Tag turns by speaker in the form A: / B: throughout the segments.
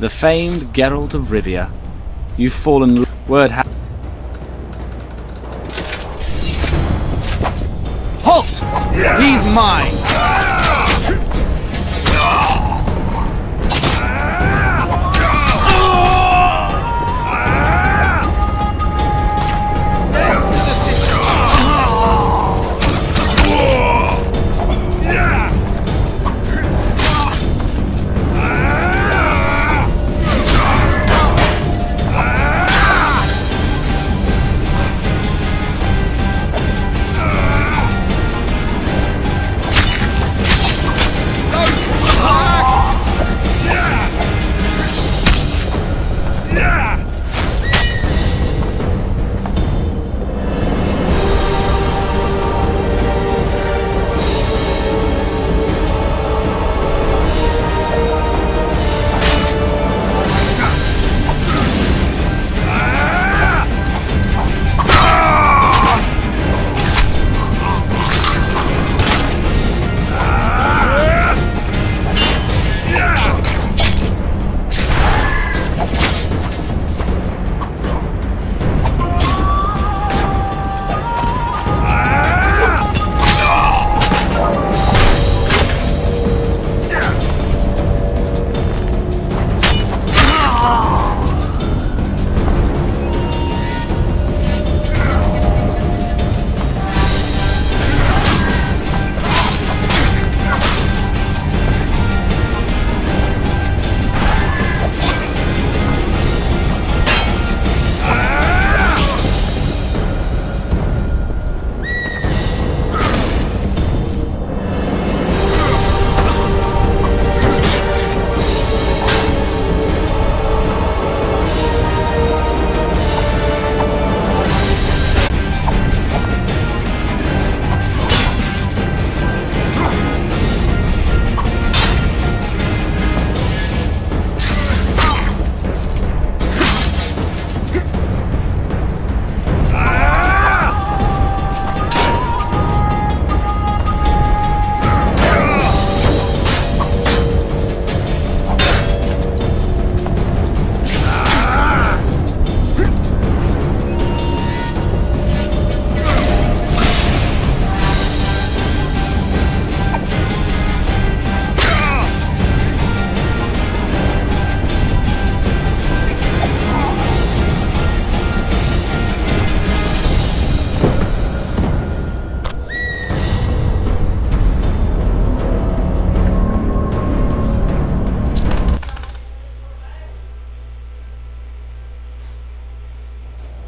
A: The famed Geralt of Rivia. You've fallen word Halt! He's mine!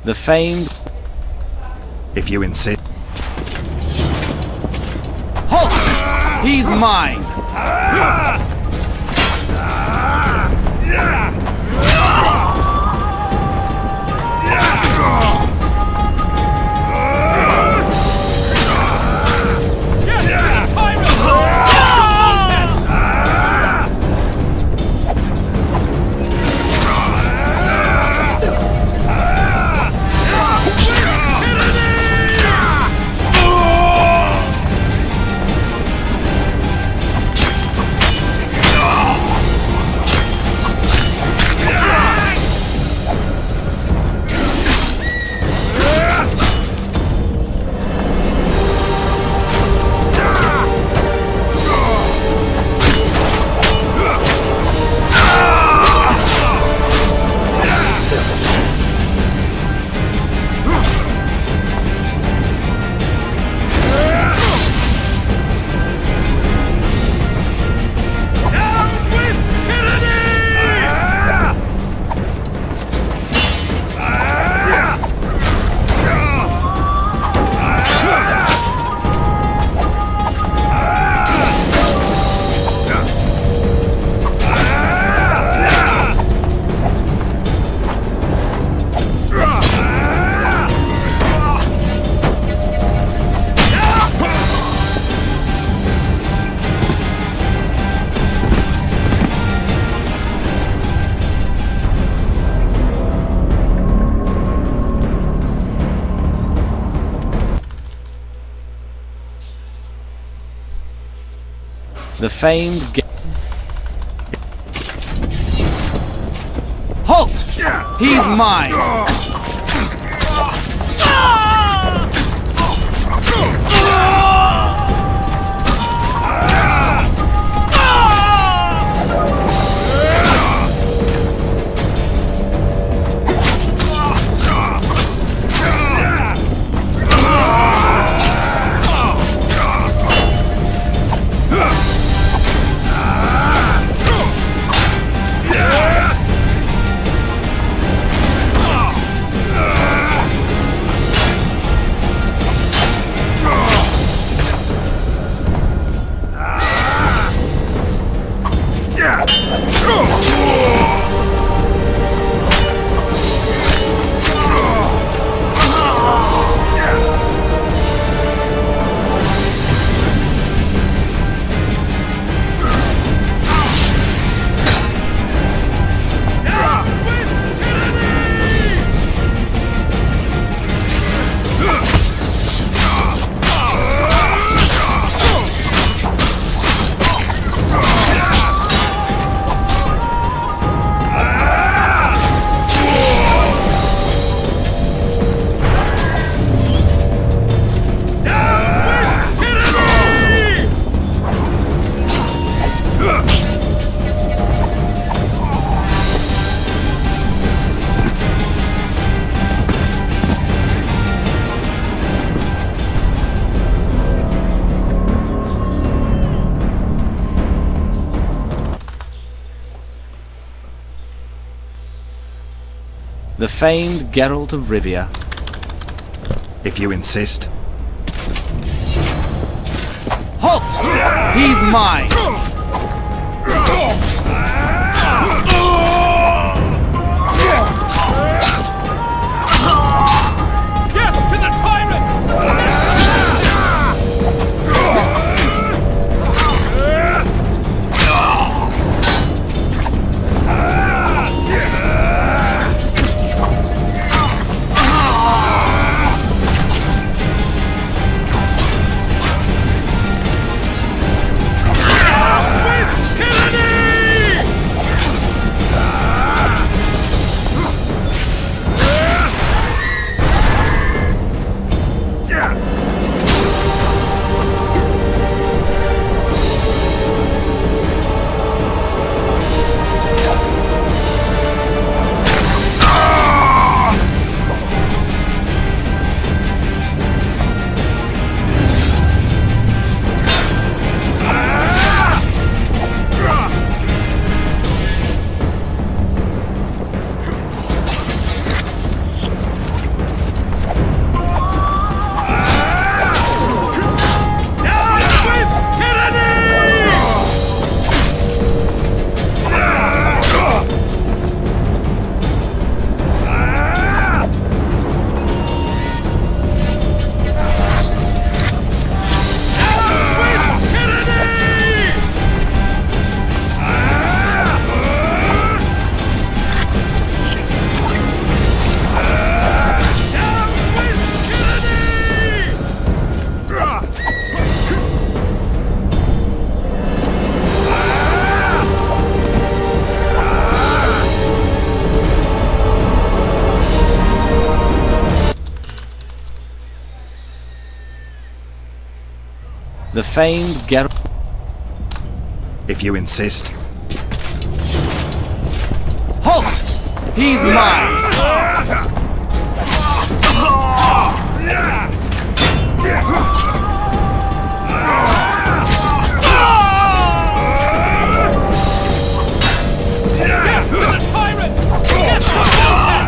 A: The famed...
B: If you insist.
A: Halt! He's mine! The famed... He's mine! The famed Geralt of Rivia.
B: If you insist.
A: Halt! He's mine!
C: Death to the tyrant!
A: The famed Geralt.
B: If you insist.
A: Halt! He's mine!
C: Death to the tyrant! Death to the Vulcan!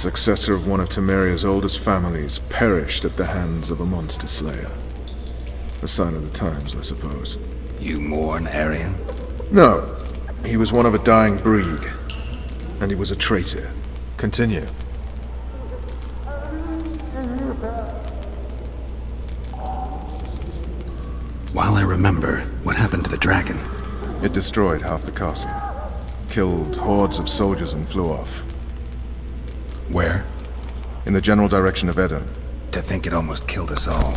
D: successor of one of Temeria's oldest families, perished at the hands of a monster slayer. A sign of the times, I suppose.
B: You mourn, Arian?
D: No, he was one of a dying breed. And he was a traitor. Continue.
B: While I remember, what happened to the dragon?
D: It destroyed half the castle. Killed hordes of soldiers and flew off.
B: Where?
D: In the general direction of Edda.
B: To think it almost killed us all.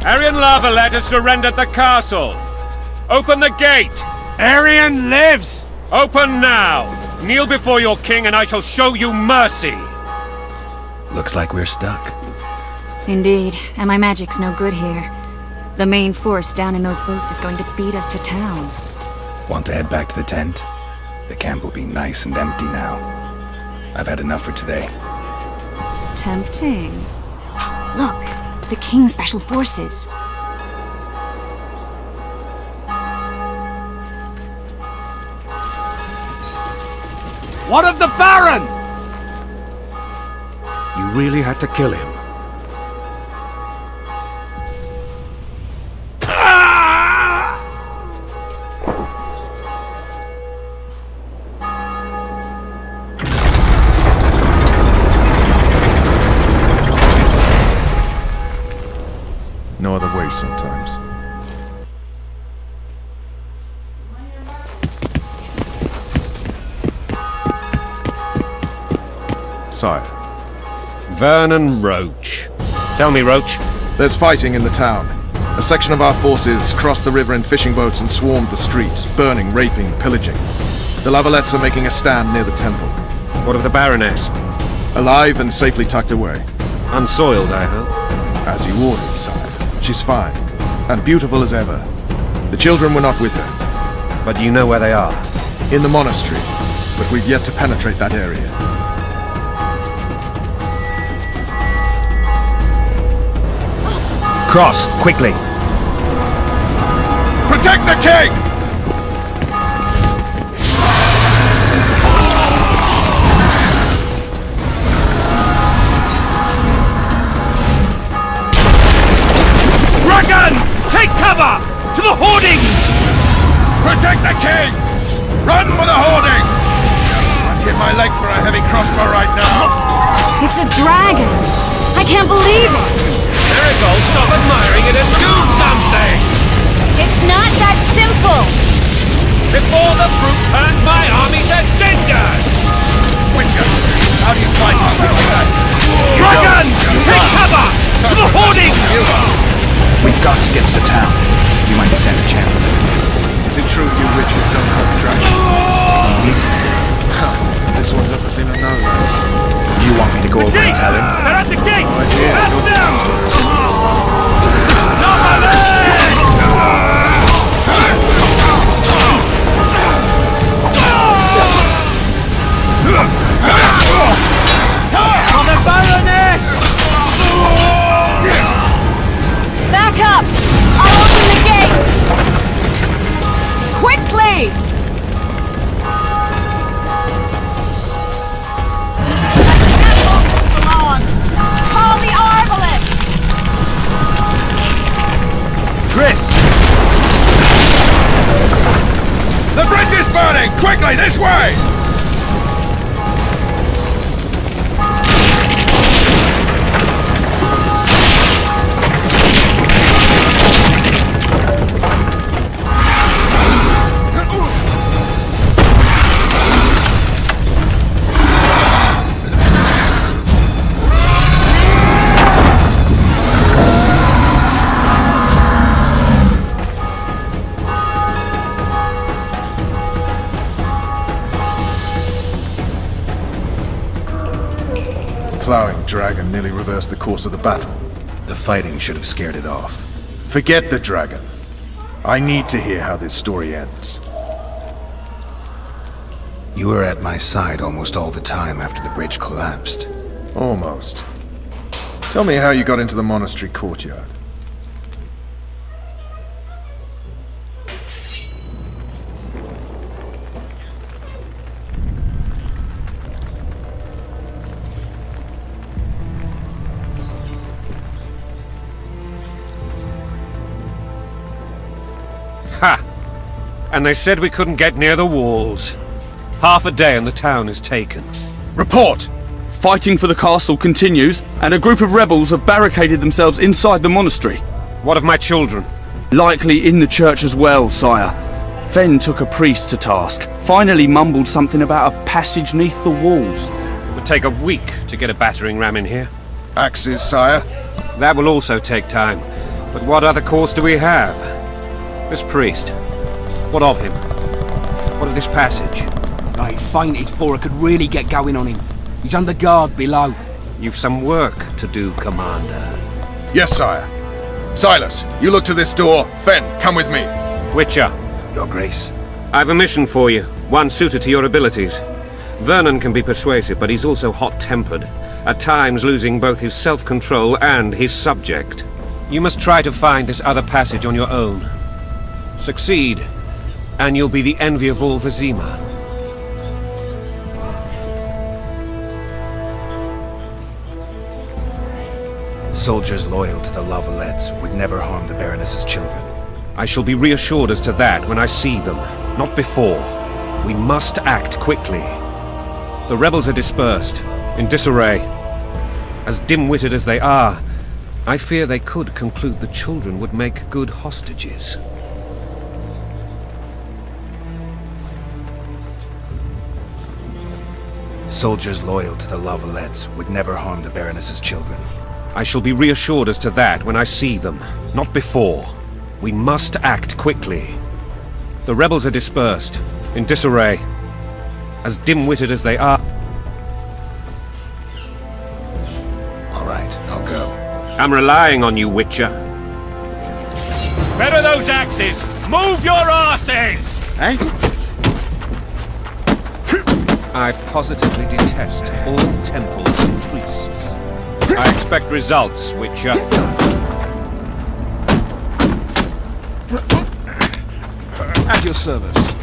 C: Arian Lavalette has surrendered the castle. Open the gate.
E: Arian lives!
C: Open now. Kneel before your king and I shall show you mercy.
B: Looks like we're stuck.
F: Indeed, and my magic's no good here. The main force down in those boats is going to beat us to town.
B: Want to head back to the tent? The camp will be nice and empty now. I've had enough for today.
F: Tempting. Look, the King's Special Forces.
E: What of the Baron?
G: You really had to kill him.
D: No other way sometimes. Sire.
C: Vernon Roach. Tell me, Roach.
D: There's fighting in the town. A section of our forces crossed the river in fishing boats and swarmed the streets, burning, raping, pillaging. The Lavalettes are making a stand near the temple.
C: What of the Baroness?
D: Alive and safely tucked away.
C: Unsoiled, I hope.
D: As you ordered, sire. She's fine, and beautiful as ever. The children were not with her.
C: But do you know where they are?
D: In the monastery, but we've yet to penetrate that area.
B: Cross, quickly!
D: Protect the king!
C: Dragon! Take cover! To the hoardings!
D: Protect the king! Run for the hoarding! I'd give my leg for a heavy crossbow right now.
F: It's a dragon! I can't believe it!
C: Marigold, stop admiring it and do something!
F: It's not that simple!
C: Before the brute turns my army to cinders!
D: Witcher, how do you fight something like that?
C: Dragon! Take cover! To the hoardings!
B: We've got to get to the town. You might stand a chance there.
D: Is it true you witches don't hunt dragons? This one doesn't seem to know that.
B: Do you want me to go over and
C: Gate!
B: tell him?
C: They're at the gate!
D: idea.
C: Pass
D: Go
C: them!
E: For the Baroness!
F: Back up! I'll open the gate! Quickly! Call the Arbalists!
C: Triss!
D: The bridge is burning! Quickly, this way! Plowing dragon nearly reversed the course of the battle.
B: The fighting should have scared it off.
D: Forget the dragon. I need to hear how this story ends.
B: You were at my side almost all the time after the bridge collapsed.
D: Almost. Tell me how you got into the monastery courtyard.
C: Ha! And they said we couldn't get near the walls. Half a day and the town is taken.
A: Report! Fighting for the castle continues, and a group of rebels have barricaded themselves inside the monastery.
C: What of my children?
A: Likely in the church as well, sire. Fen took a priest to task. Finally mumbled something about a passage neath the walls.
C: It would take a week to get a battering ram in here.
D: Axes, sire.
C: That will also take time. But what other course do we have? This priest. What of him? What of this passage?
E: I fainted before I could really get going on him. He's under guard below.
C: You've some work to do, Commander.
D: Yes, sire. Silas, you look to this door. Fen, come with me.
C: Witcher.
B: Your Grace.
C: I've a mission for you, one suited to your abilities. Vernon can be persuasive, but he's also hot-tempered, at times losing both his self-control and his subject. You must try to find this other passage on your own. Succeed, and you'll be the envy of all Vizima.
B: Soldiers loyal to the Lavalettes would never harm the Baroness's children.
C: I shall be reassured as to that when I see them, not before. We must act quickly. The rebels are dispersed, in disarray. As dim-witted as they are, I fear they could conclude the children would make good hostages.
B: Soldiers loyal to the Lavalettes would never harm the Baroness's children.
C: I shall be reassured as to that when I see them, not before. We must act quickly. The rebels are dispersed, in disarray. As dim-witted as they are...
B: All right, I'll go.
C: I'm relying on you, Witcher.
E: Better those axes! Move your asses!
A: Eh?
C: I positively detest all temples and priests. I expect results, Witcher.
E: At your service.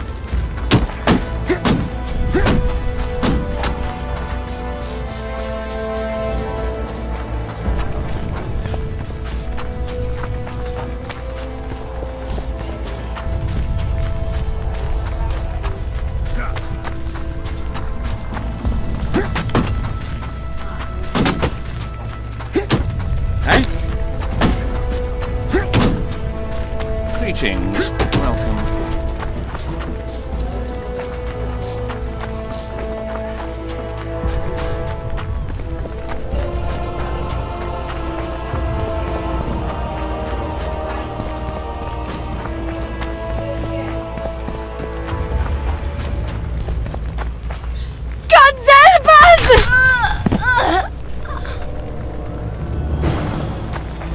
C: Greetings. Welcome.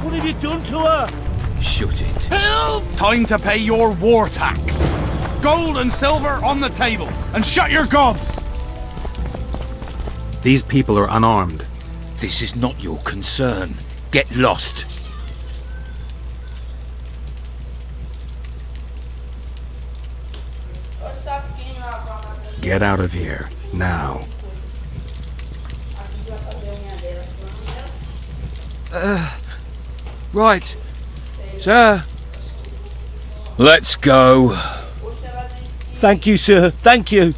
E: What have you done to her?
B: Shoot it.
A: Time to pay your war tax. Gold and silver on the table, and shut your gobs!
G: These people are unarmed.
E: This is not your concern. Get lost.
B: Get out of here, now.
E: Right. Sir. Let's go. Thank you, sir. Thank you.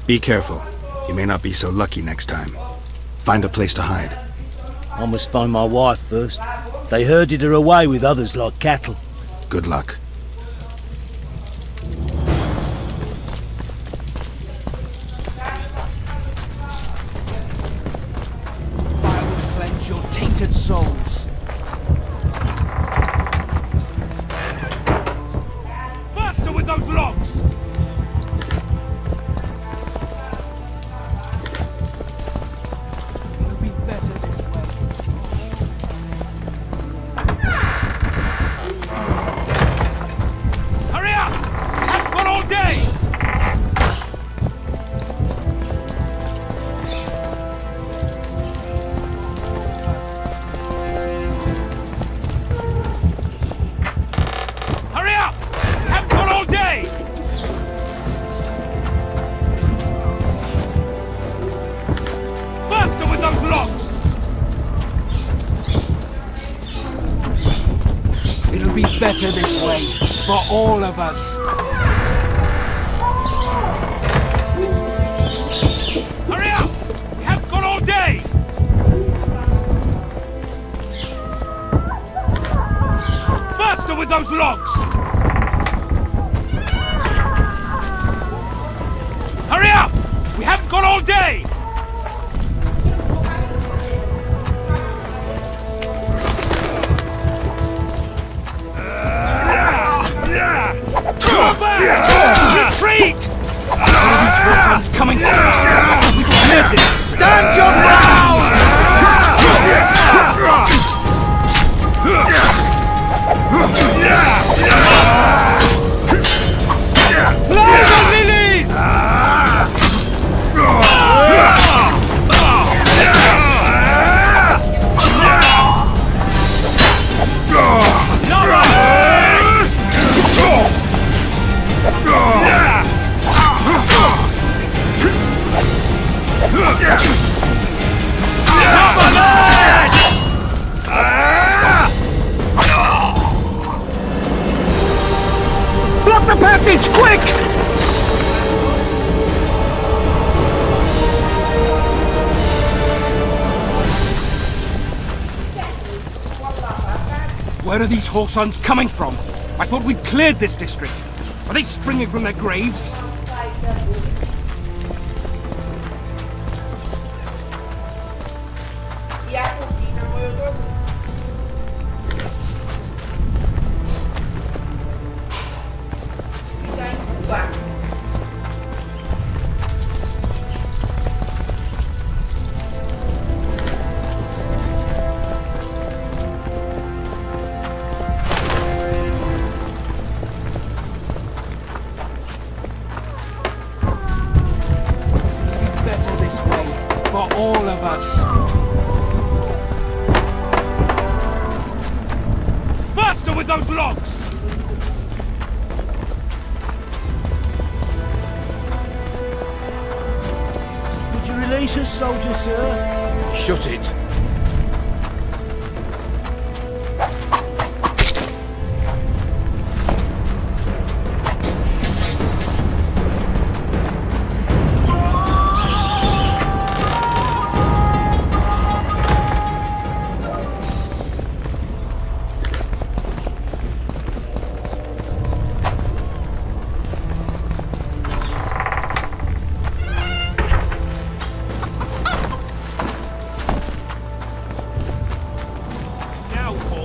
B: Be careful. You may not be so lucky next time. Find a place to hide.
H: I must find my wife first. They herded her away with others like cattle.
B: Good luck.
E: Fire will cleanse your tainted souls. Faster with those logs! It'll be better this way. better this way, for all of us. Hurry up! We haven't got all day! Faster with those logs! Hurry up! We haven't got all day! Go back! Retreat! These Wilson's coming! We cleared this! Stand your ground! Fly the lilies!
A: Block the passage, quick!
E: Where are these Horsons coming from? I thought we'd cleared this district. Are they springing from their graves? All of us. Faster with those logs!
H: Would you release us, soldier, sir?
E: Shut it.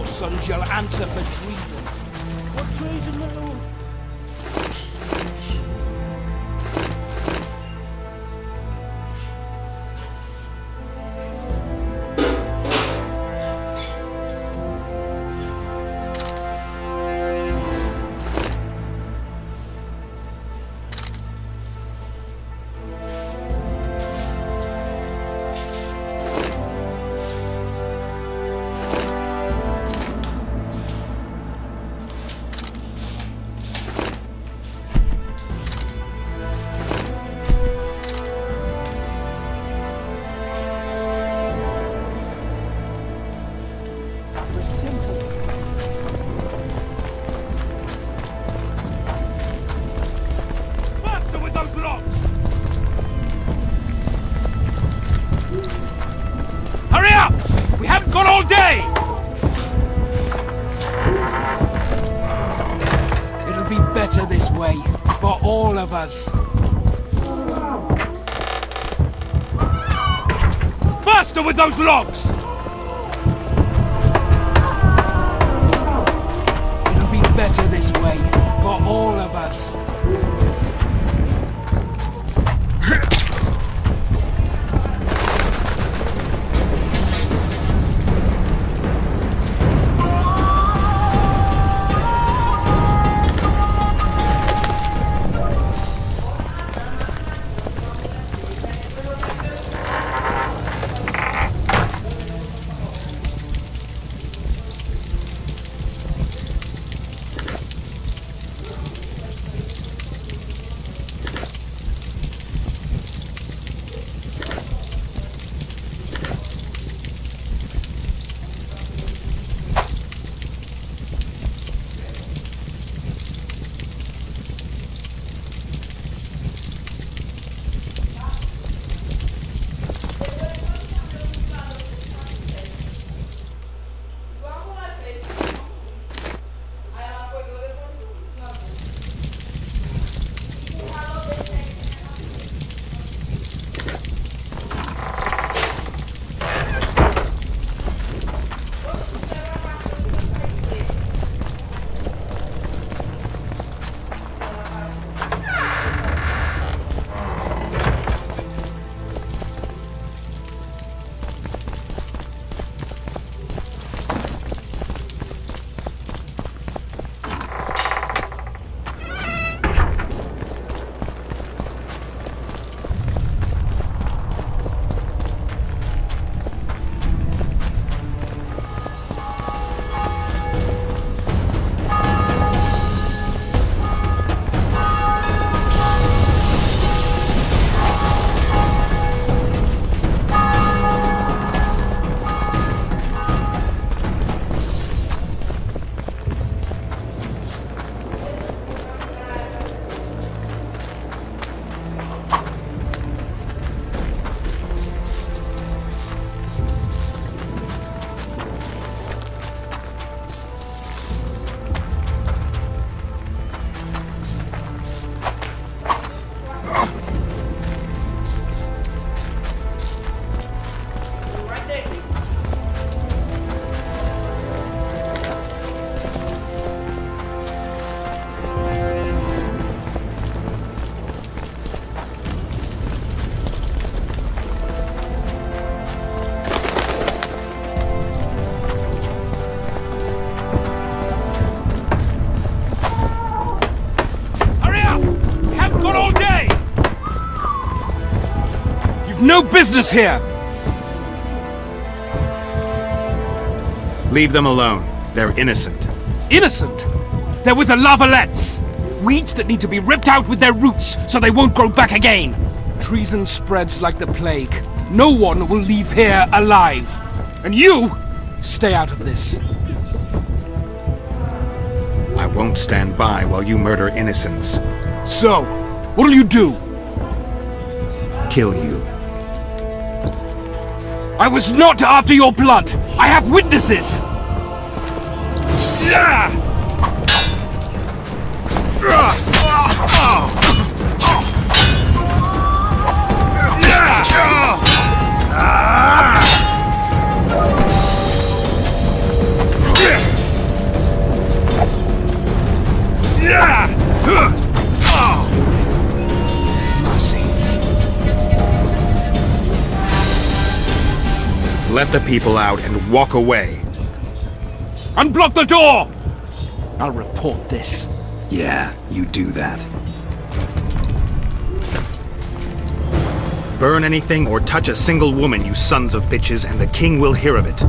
E: Sons shall answer for treason.
H: What treason, my lord?
E: Faster with those logs! Hurry up! We haven't got all day! It'll be better this way, for all of us. Faster with those logs! It'll be better this way, for all of us. They've no business here!
I: Leave them alone. They're innocent.
E: Innocent? They're with the Lavalettes! Weeds that need to be ripped out with their roots so they won't grow back again! Treason spreads like the plague. No one will leave here alive. And you, stay out of this.
I: I won't stand by while you murder innocents.
E: So, what'll you do?
I: Kill you.
E: I was not after your blood! I have witnesses! Mercy.
I: Let the people out and walk away.
E: Unblock the door! I'll report this.
I: Yeah, you do that. Burn anything or touch a single woman, you sons of bitches, and the king will hear of it.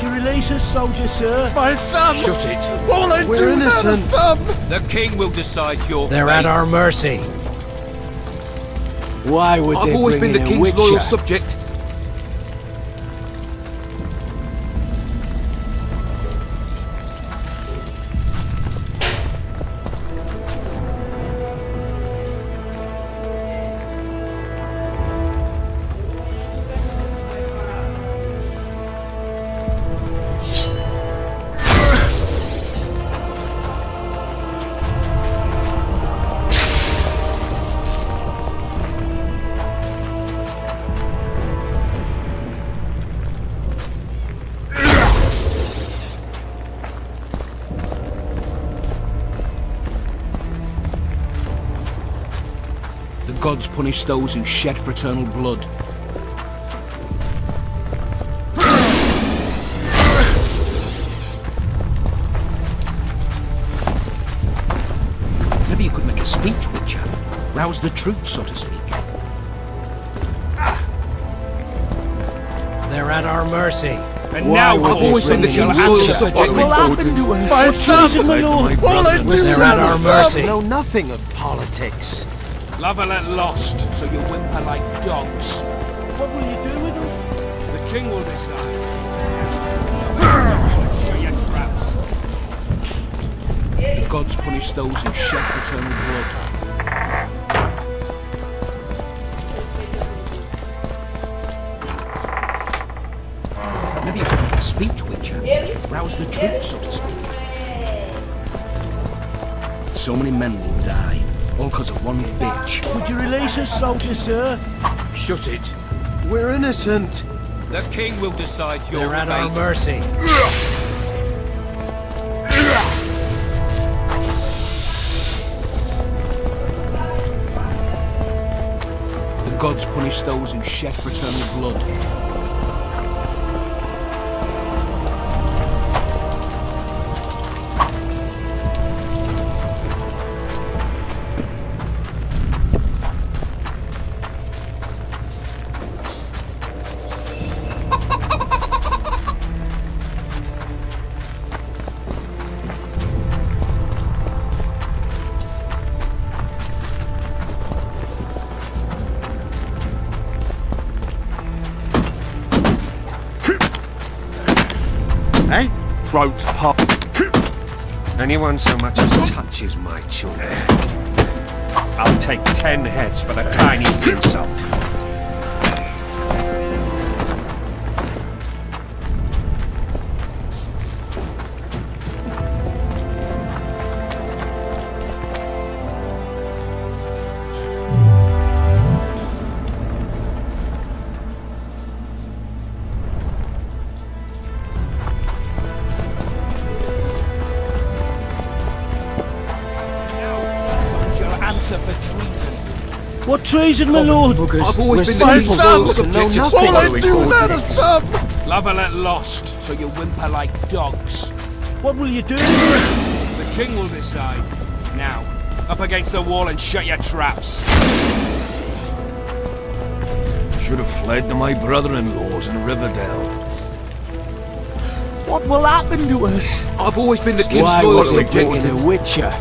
H: Release us, soldier, sir.
D: My thumb!
E: Shut it.
D: All I do innocent. Thumb!
E: The king will decide your
H: They're
E: fate.
H: at our mercy. Why would they
E: I've always
H: bring
E: been the
H: in a
E: king's loyal
H: witcher?
E: subject. The gods punish those who shed fraternal blood. Maybe you could make a speech, Witcher. Rouse the troops, so to speak.
H: They're at our mercy.
E: And now I've always been the king's answer.
H: What will happen to us? By treason, my lord!
D: All I do
E: They're at our mercy.
J: Know nothing of politics.
E: Lavalette lost, so you whimper like dogs.
H: What will you do with us?
E: The king will decide. Shut your traps. The gods punish those who shed fraternal blood. Maybe you could make a speech, Witcher. Rouse the troops, so to speak. So many men will die, all because of one bitch.
H: Would you release us, soldier, sir?
E: Shut it.
J: We're innocent.
E: The king will decide your
J: They're at
E: fate.
J: our mercy.
E: The gods punish those who shed fraternal blood.
A: Throats pop.
C: Anyone so much as touches my children, I'll take 10 heads for the tiniest insult.
E: Answer for treason.
H: What treason, my lord?
E: I've always been
D: My
E: the king's
D: son!
E: rules and know
D: All
E: nothing.
D: I do, let us stop!
E: Lavalette lost, so you whimper like dogs.
H: What will you do?
E: The king will decide. Now, up against the wall and shut your traps.
J: Should have fled to my brother-in-law's in Riverdale.
H: What will happen to us?
E: I've always been the king's
H: Why
E: loyal
H: was it
E: subject.
H: the Witcher?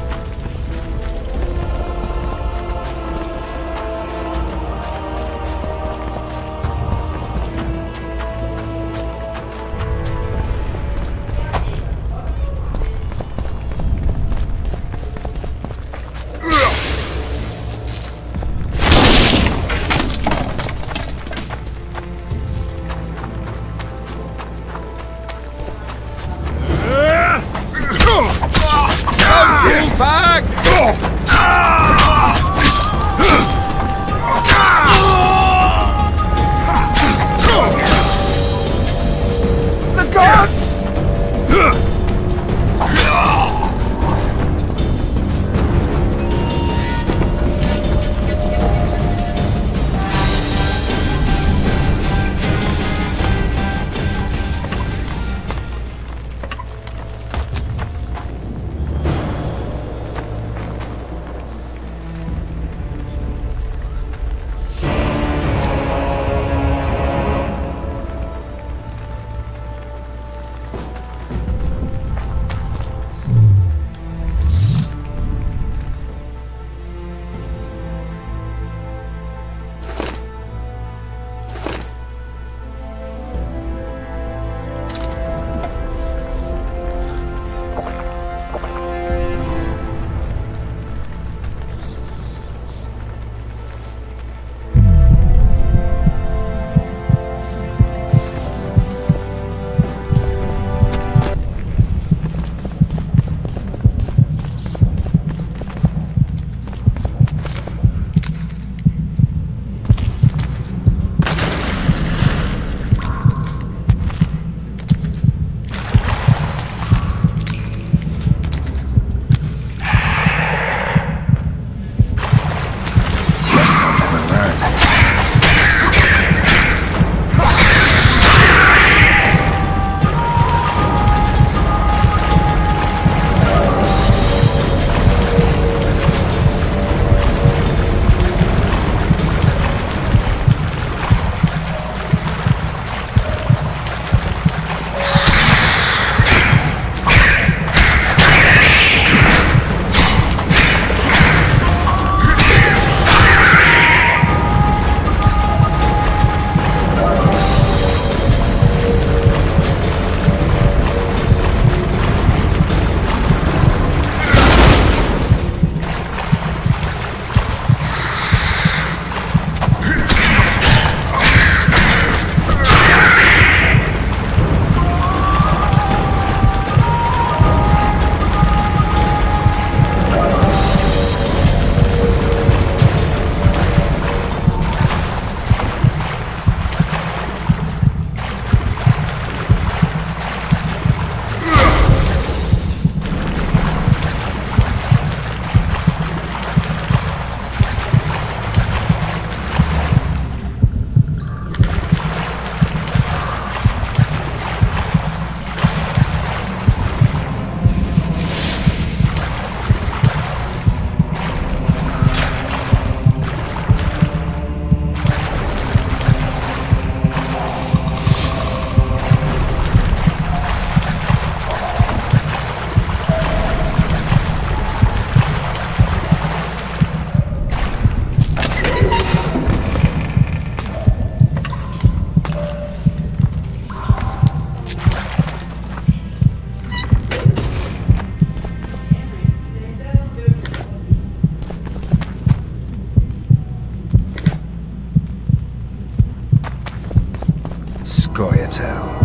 B: hell.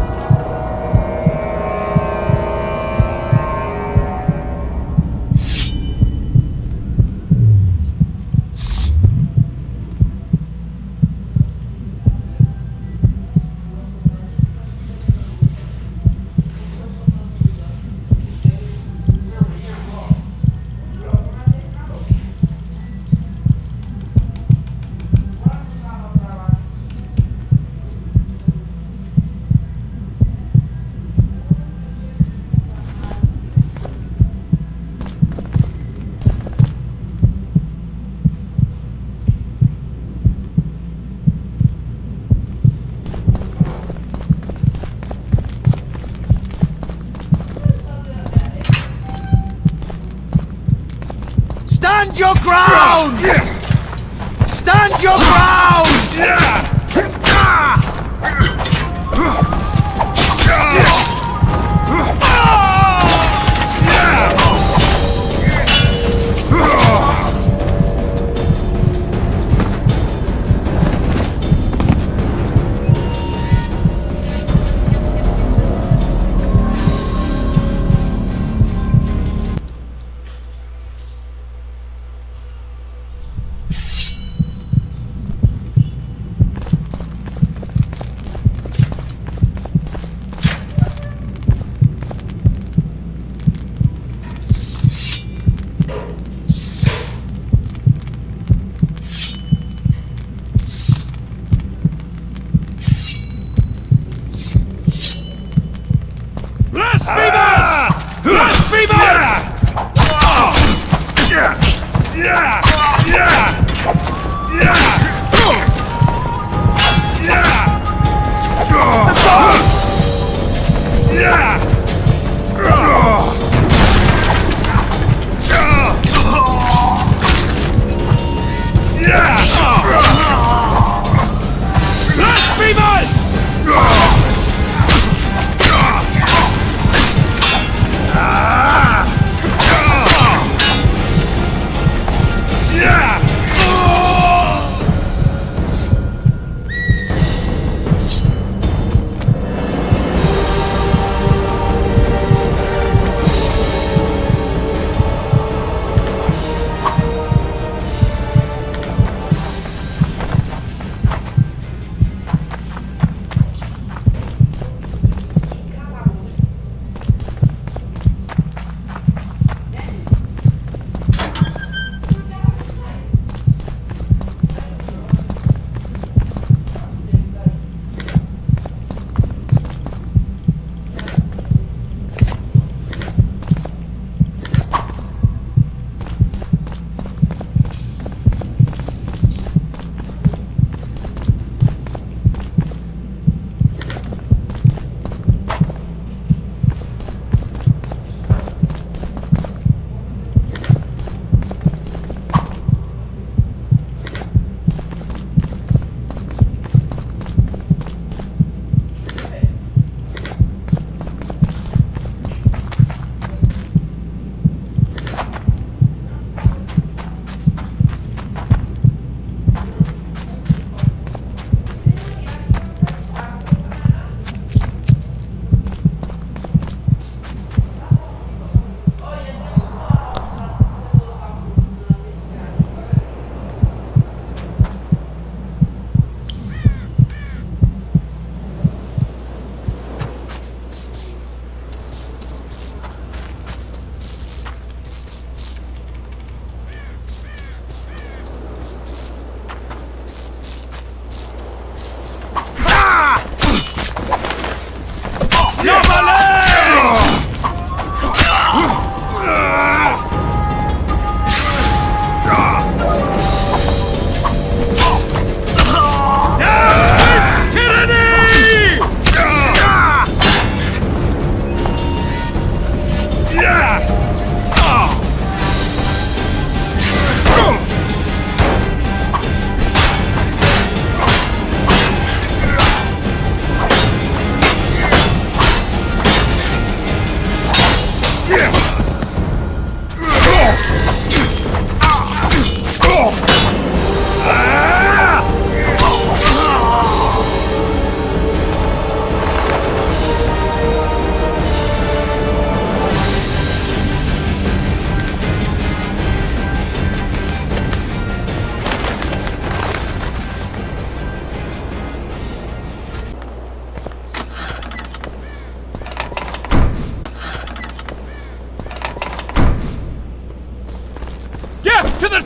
H: Stand your ground! Stand your ground!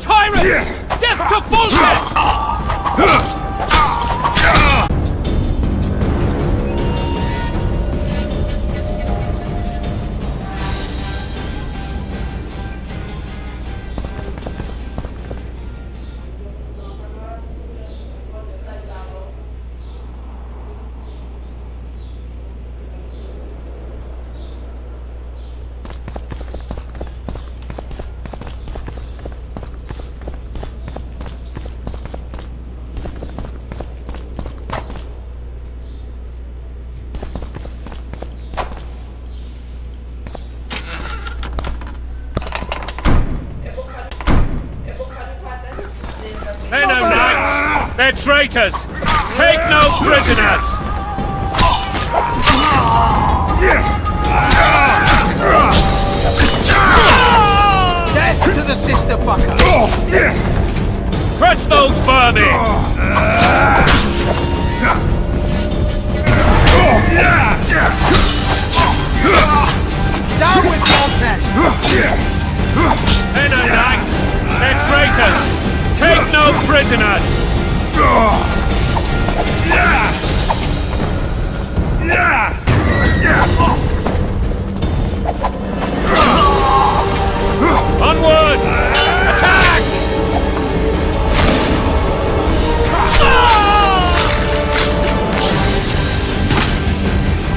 E: tyrant! Death to Foltest!
C: They're no knights! They're traitors! Take no prisoners!
E: Death to the sister fucker!
C: Crush those vermin!
E: Down with Foltest!
C: They're no knights! They're traitors! Take no prisoners! Onward! Attack!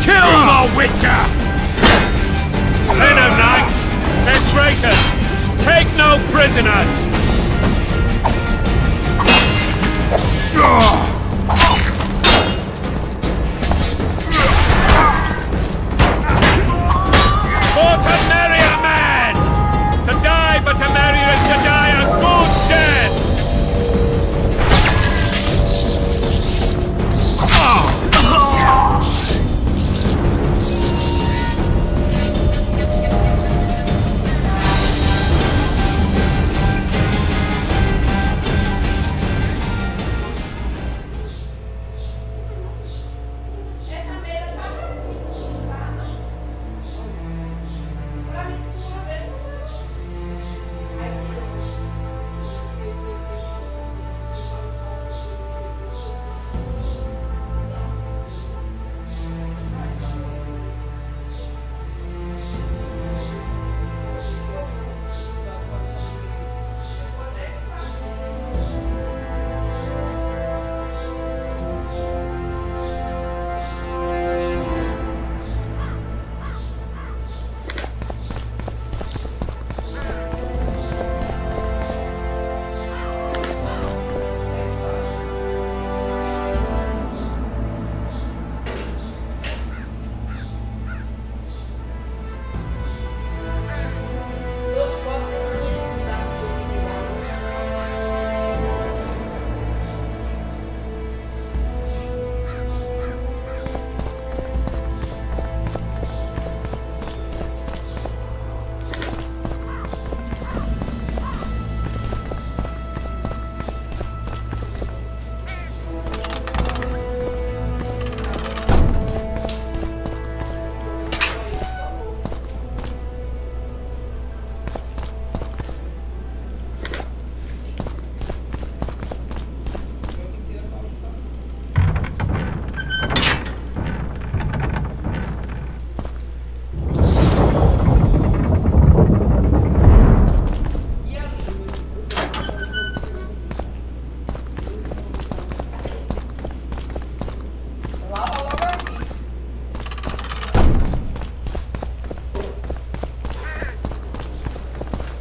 C: Kill the Witcher! They're no knights! They're traitors! Take no prisoners! For Temeria, man! To die for Temeria is to die a good death!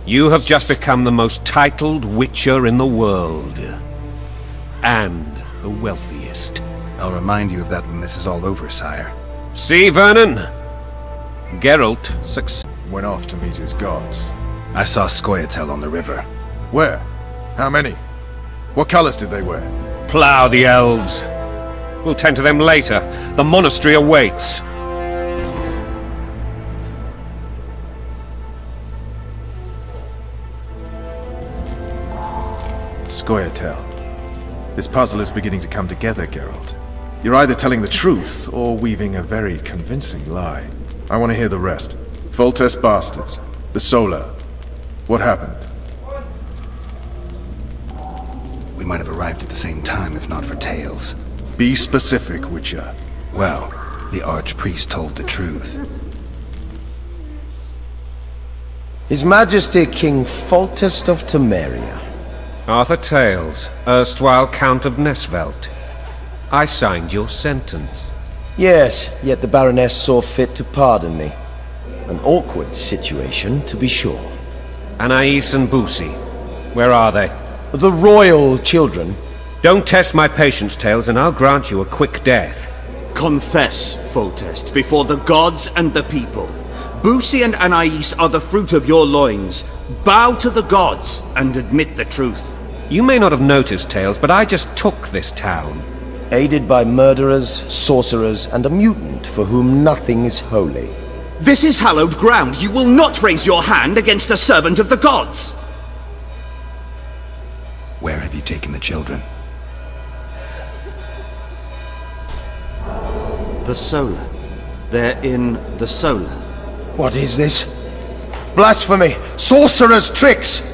C: You have just become the most titled Witcher in the world. And the wealthiest.
B: I'll remind you of that when this is all over, sire.
C: See, Vernon? Geralt
D: Went off to meet his gods.
B: I saw Scoia'tael on the river.
D: Where? How many? What colors did they wear?
C: Plough the elves. We'll tend to them later. The monastery awaits.
D: Scoia'tael. This puzzle is beginning to come together, Geralt. You're either telling the truth or weaving a very convincing lie. I want to hear the rest. Foltest bastards. The Solar. What happened?
B: might have arrived at the same time if not for tales.
D: Be specific, Witcher.
B: Well, the Archpriest told the truth.
K: His Majesty King Foltest of Temeria.
C: Arthur Tales, erstwhile Count of Nesvelt. I signed your sentence.
K: Yes, yet the Baroness saw fit to pardon me. An awkward situation, to be sure.
C: Anais and Boussy, where are they?
K: The royal children.
C: Don't test my patience, Tales, and I'll grant you a quick death.
A: Confess, Foltest, before the gods and the people. Boussy and Anais are the fruit of your loins. Bow to the gods and admit the truth.
C: You may not have noticed, Tales, but I just took this town.
K: Aided by murderers, sorcerers, and a mutant for whom nothing is holy.
A: This is hallowed ground. You will not raise your hand against a servant of the gods.
B: Where have you taken the children?
A: The Solar. They're in the Solar.
K: What is this? Blasphemy! Sorcerer's tricks!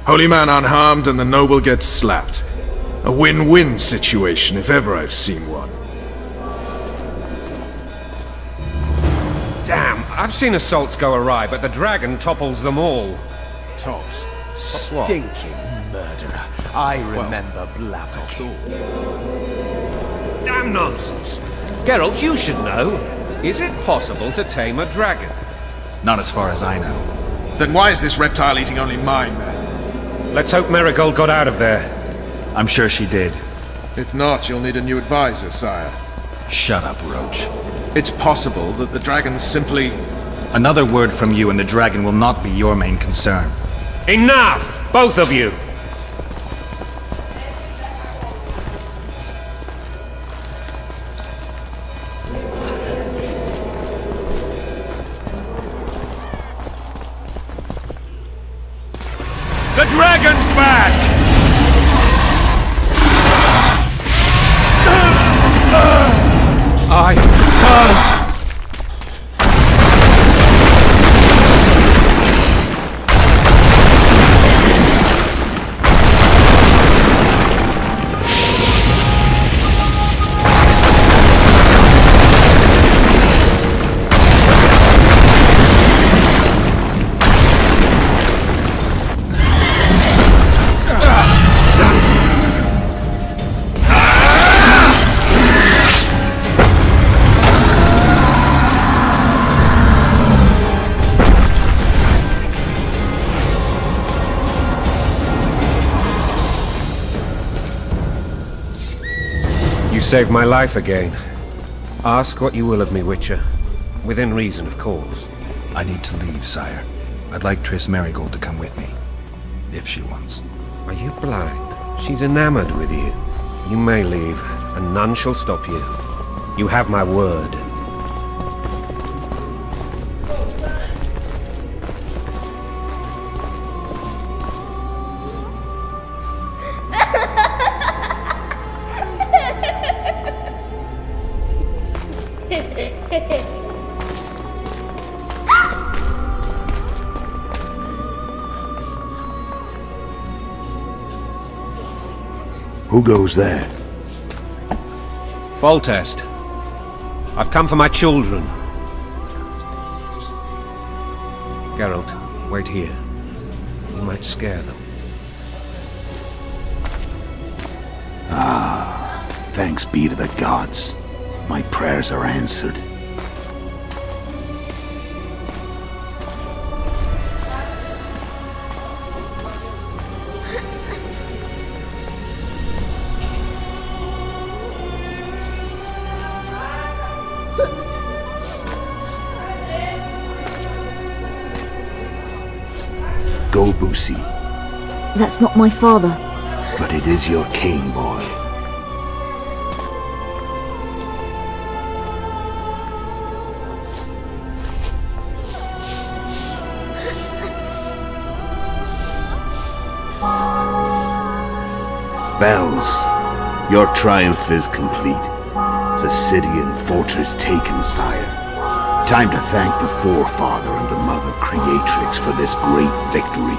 D: Holy man unharmed and the noble gets slapped. A win-win situation if ever I've seen one.
C: Damn, I've seen assaults go awry, but the dragon topples them all.
D: Tops.
K: Stinking murderer. I remember Blavik.
C: Damn nonsense. Geralt, you should know. Is it possible to tame a dragon?
B: Not as far as I know.
D: Then why is this reptile eating only mine then?
C: Let's hope Marigold got out of there.
B: I'm sure she did.
D: If not, you'll need a new advisor, sire.
B: Shut up, Roach.
D: It's possible that the dragon simply...
B: Another word from you and the dragon will not be your main concern.
C: Enough! Both of you! The dragon's back! You saved my life again. Ask what you will of me, Witcher. Within reason, of course.
B: I need to leave, sire. I'd like Triss Marigold to come with me. If she wants.
C: Are you blind? She's enamored with you. You may leave, and none shall stop you. You have my word.
G: Who goes there?
C: Foltest. I've come for my children. Geralt, wait here. You might scare them.
G: Thanks be to the gods. My prayers are answered. Go, Boussy.
F: That's not my father.
G: But it is your king, boy. Bells, your triumph is complete. The city and fortress taken, sire. Time to thank the Forefather and the Mother Creatrix for this great victory.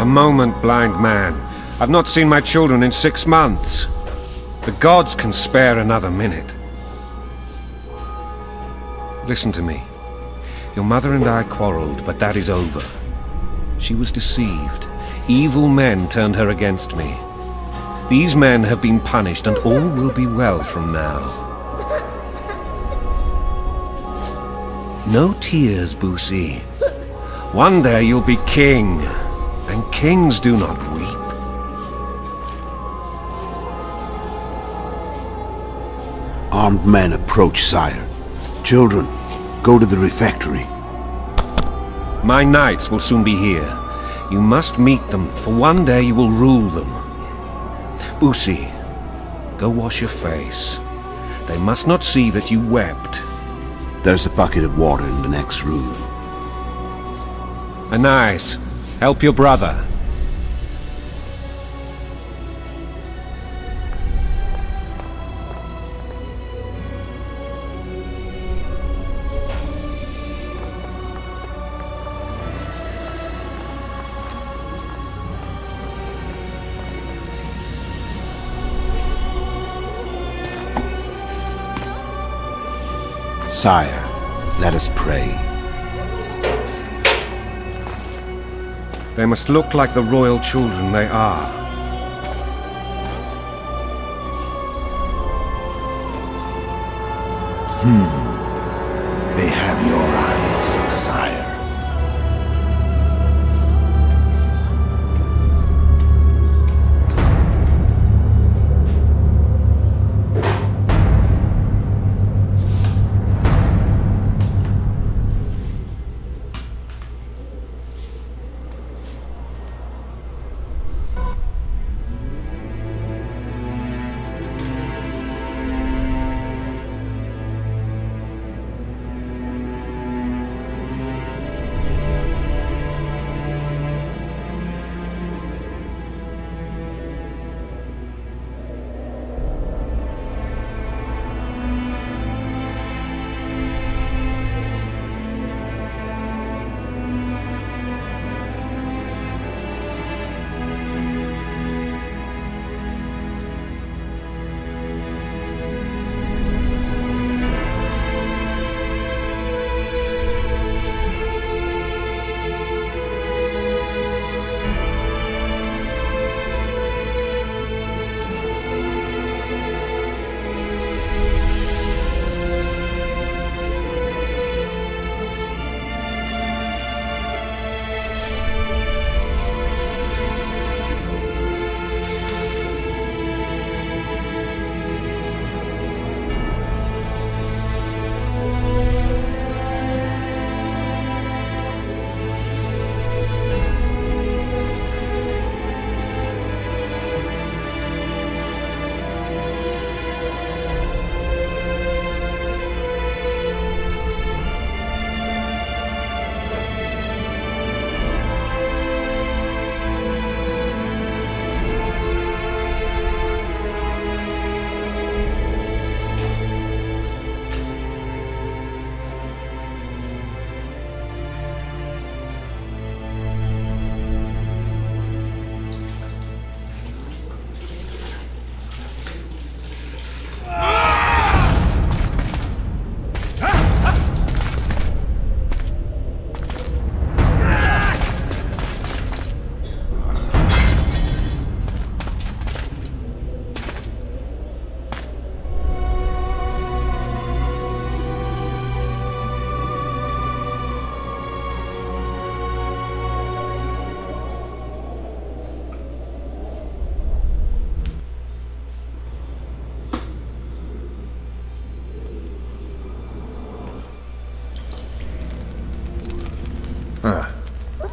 C: A moment, blind man. I've not seen my children in 6 months. The gods can spare another minute. Listen to me. Your mother and I quarreled, but that is over. She was deceived. Evil men turned her against me. These men have been punished, and all will be well from now. No tears, Boosie. One day you'll be king, and kings do not weep.
G: Armed men approach, sire. Children, go to the refectory.
C: My knights will soon be here. You must meet them, for one day you will rule them. Boosie, go wash your face. They must not see that you wept.
G: There's a bucket of water in the next room.
C: Anais, help your brother.
G: Sire, let us pray.
C: They must look like the royal children they are.
G: They have your eyes, sire.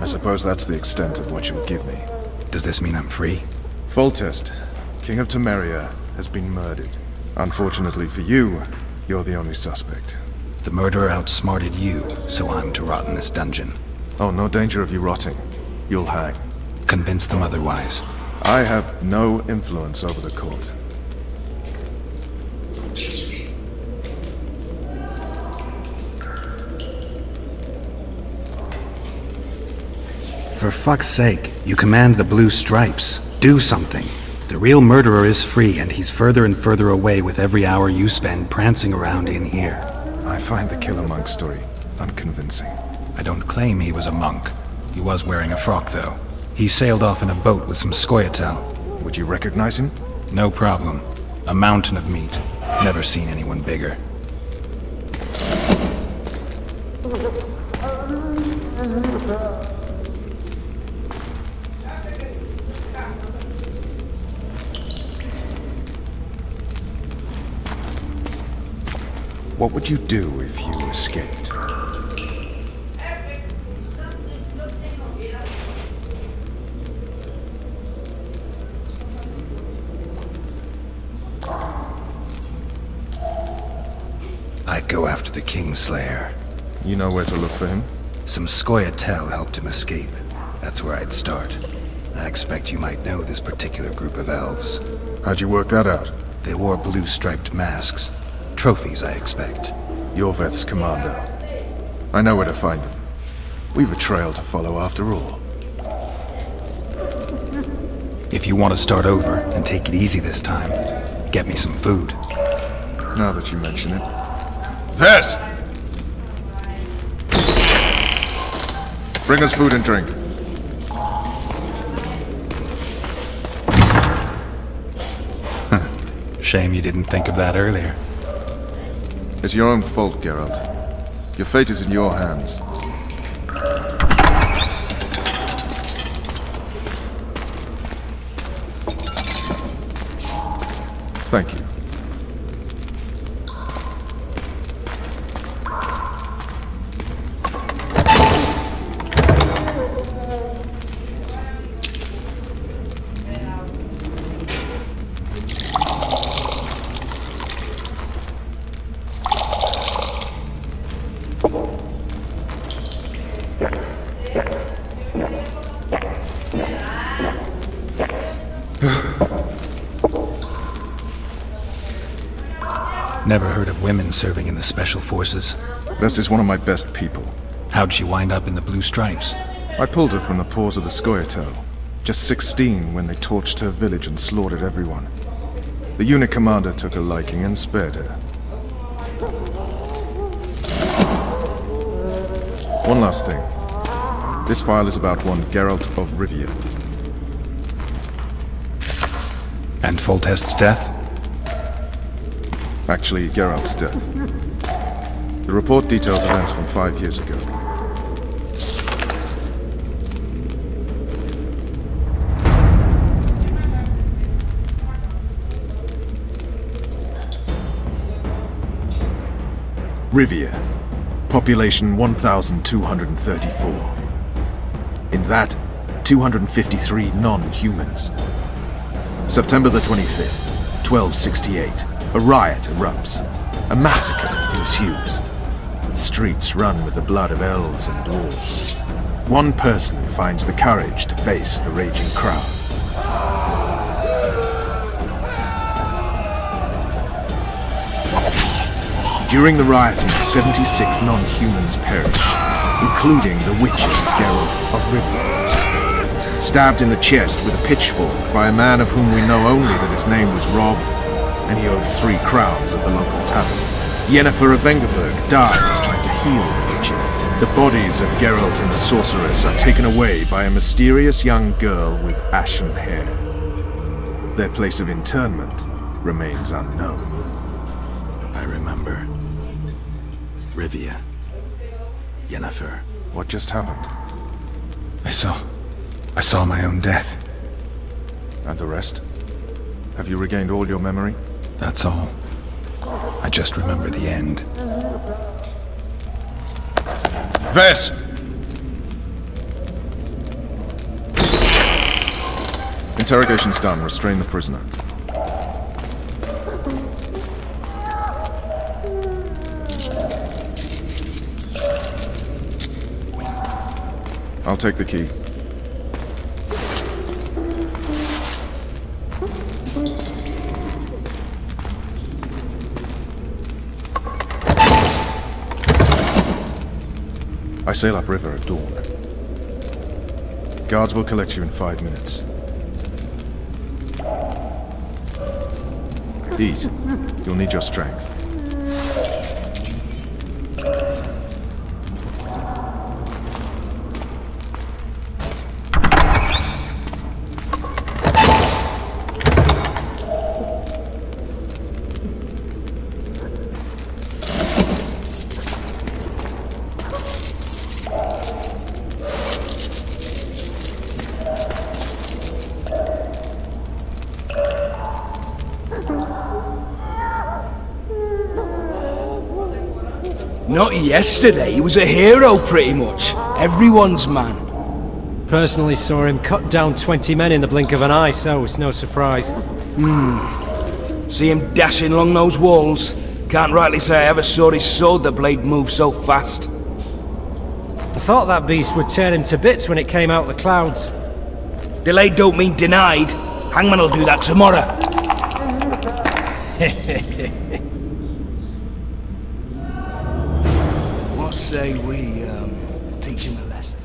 D: I suppose that's the extent of what you'll give me.
B: Does this mean I'm free?
D: Foltest, King of Temeria, has been murdered. Unfortunately for you, you're the only suspect.
B: The murderer outsmarted you, so I'm to rot in this dungeon.
D: Oh, no danger of you rotting. You'll hang.
B: Convince them otherwise.
D: I have no influence over the court.
B: For fuck's sake, you command the Blue Stripes. Do something. The real murderer is free, and he's further and further away with every hour you spend prancing around in here.
D: I find the Killer Monk story unconvincing.
B: I don't claim he was a monk. He was wearing a frock, though. He sailed off in a boat with some Scoia'tael.
D: Would you recognize him?
B: No problem. A mountain of meat. Never seen anyone bigger.
D: What would you do if you escaped?
B: I'd go after the Kingslayer.
D: You know where to look for him?
B: Some Scoia'tael helped him escape. That's where I'd start. I expect you might know this particular group of elves.
D: How'd you work that out?
B: They wore blue-striped masks. Trophies, I expect.
D: Yorveth's commando. I know where to find them. We've a trail to follow after all.
B: If you want to start over and take it easy this time, get me some food.
D: Now that you mention it. Vess! Bring us food and drink.
B: Shame you didn't think of that earlier.
D: It's your own fault, Geralt. Your fate is in your hands. Thank you.
B: Never heard of women serving in the Special Forces.
D: Vess is one of my best people.
B: How'd she wind up in the Blue Stripes?
D: I pulled her from the paws of the Scoia'tael. Just 16 when they torched her village and slaughtered everyone. The unit commander took a liking and spared her. One last thing. This file is about one Geralt of Rivia.
B: And Foltest's death?
D: Actually, Geralt's death. The report details events from 5 years ago. Rivia. Population 1,234. In that, 253 non-humans. September the 25th, 1268. A riot erupts. A massacre ensues. The streets run with the blood of elves and dwarves. One person finds the courage to face the raging crowd. During the rioting, 76 non-humans perish, including the witcher Geralt of Rivia. Stabbed in the chest with a pitchfork by a man of whom we know only that his name was Rob, and he owed 3 crowns at the local tavern. Yennefer of Vengerberg dies trying to heal the witcher. The bodies of Geralt and the sorceress are taken away by a mysterious young girl with ashen hair. Their place of interment remains unknown.
B: I remember. Rivia. Yennefer.
D: What just happened?
B: I saw my own death.
D: And the rest? Have you regained all your memory?
B: That's all. I just remember the end.
D: Vess! Interrogation's done. Restrain the prisoner. I'll take the key. I sail upriver at dawn. Guards will collect you in 5 minutes. Eat. You'll need your strength.
E: Not yesterday, he was a hero pretty much. Everyone's man.
L: Personally saw him cut down 20 men in the blink of an eye, so it's no surprise.
E: See him dashing along those walls. Can't rightly say I ever saw his sword the blade move so fast.
L: I thought that beast would tear him to bits when it came out of the clouds.
E: Delayed don't mean denied. Hangman will do that tomorrow. What say we, teach him a lesson?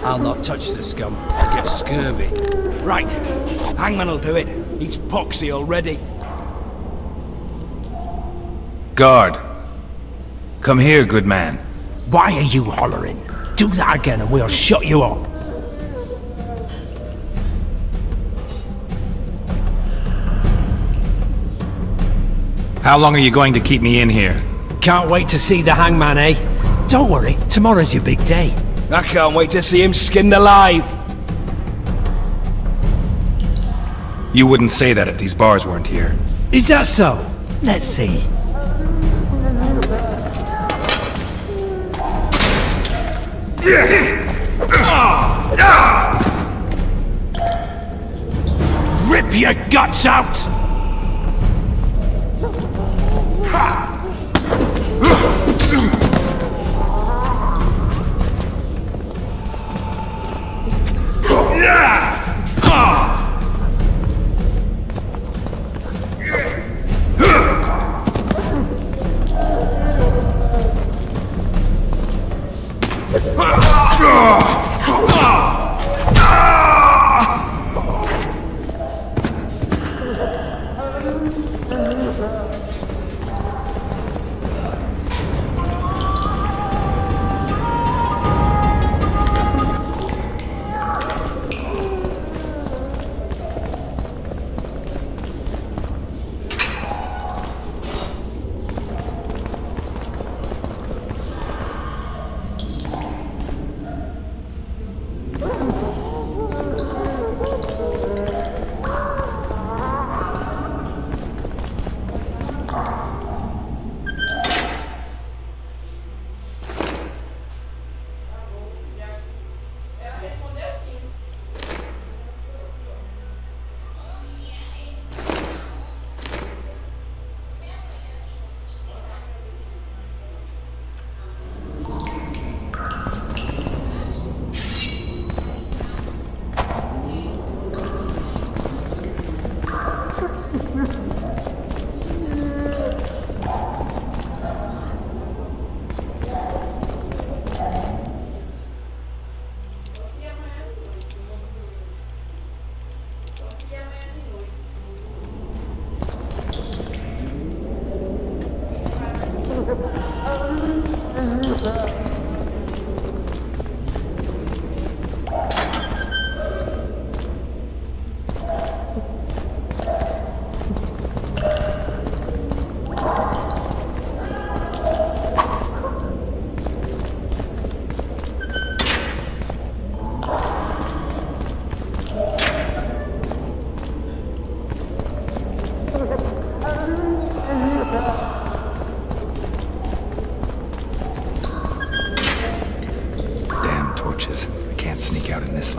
E: I'll not touch the scum. I'll get scurvy. Right. Hangman will do it. He's poxy already.
J: Guard. Come here, good man.
H: Why are you hollering? Do that again and we'll shut you up.
B: How long are you going to keep me in here?
H: Can't wait to see the hangman, eh? Don't worry, tomorrow's your big day.
E: I can't wait to see him skinned alive.
B: You wouldn't say that if these bars weren't here.
H: Is that so? Let's see. Rip your guts out!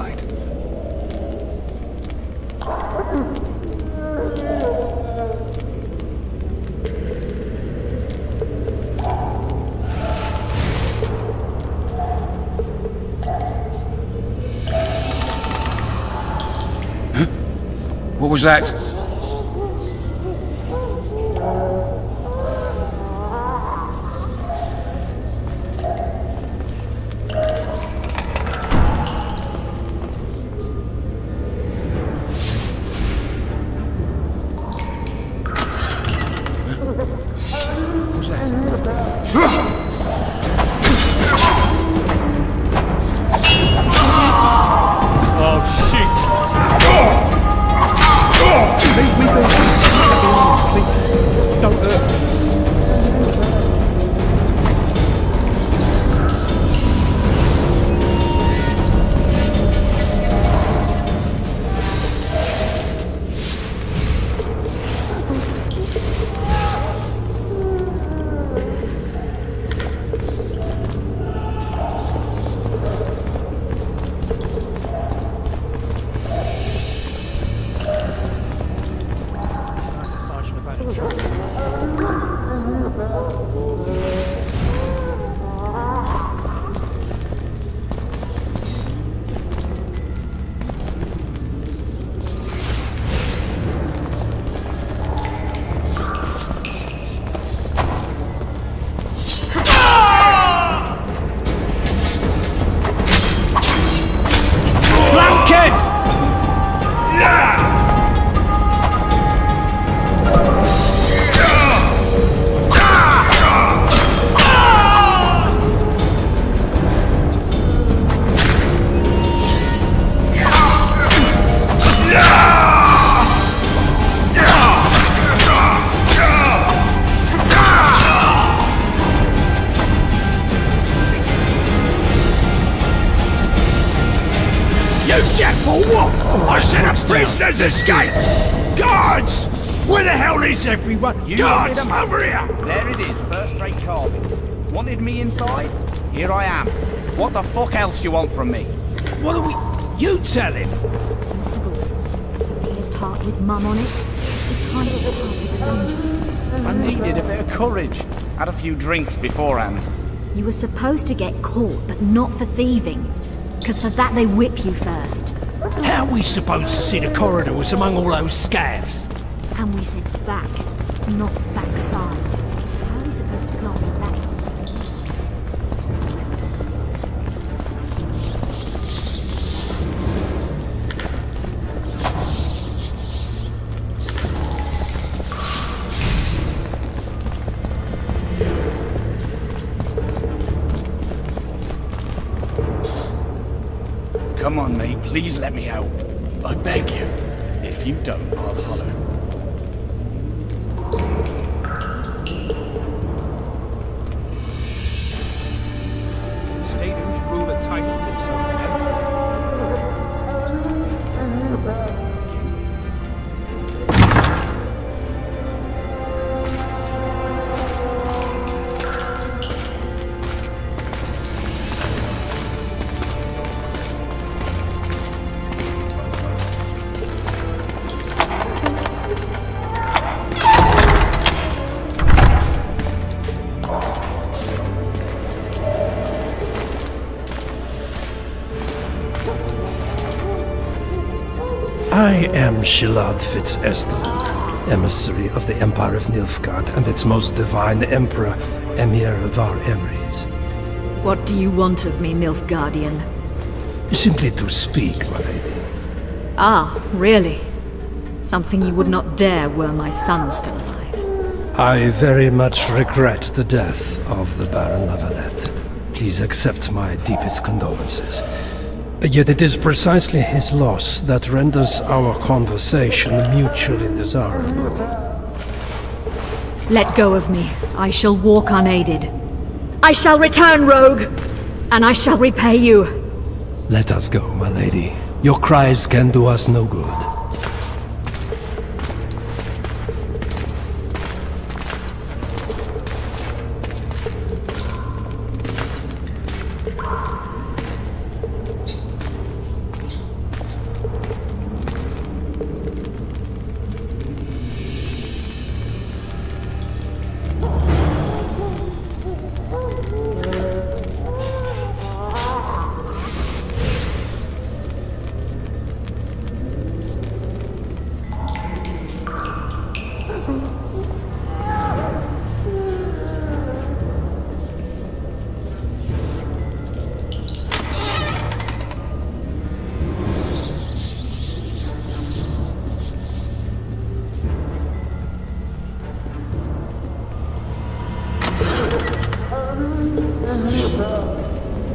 B: sunlight.
J: What was that? Prisoners escaped! Guards! Where the hell is everyone? Guards, over here!
M: There it is, first-rate carving. Wanted me inside? Here I am. What the fuck else do you want from me?
J: What are we... You tell him!
F: Constable, the pierced heart with Mum on it. It's hiding the heart of the dungeon.
M: I needed a bit of courage. Had a few drinks beforehand.
F: You were supposed to get caught, but not for thieving. Because for that they whip you first.
J: How are we supposed to see the corridors among all those scabs?
F: And we said back, not backside. How are we supposed to glance at that?
M: Come on, mate, please let me out. I beg you. If you don't, I'll holler.
E: State whose ruler titles himself
N: I am Shilad Fitz-Estelin, emissary of the Empire of Nilfgaard and its most divine Emperor, Emir Var Emreis.
F: What do you want of me, Nilfgaardian?
N: Simply to speak, my lady.
F: Ah, really? Something you would not dare were my son still alive.
N: I very much regret the death of the Baron Lavalette. Please accept my deepest condolences. Yet it is precisely his loss that renders our conversation mutually desirable.
F: Let go of me. I shall walk unaided. I shall return, rogue! And I shall repay you.
N: Let us go, my lady. Your cries can do us no good.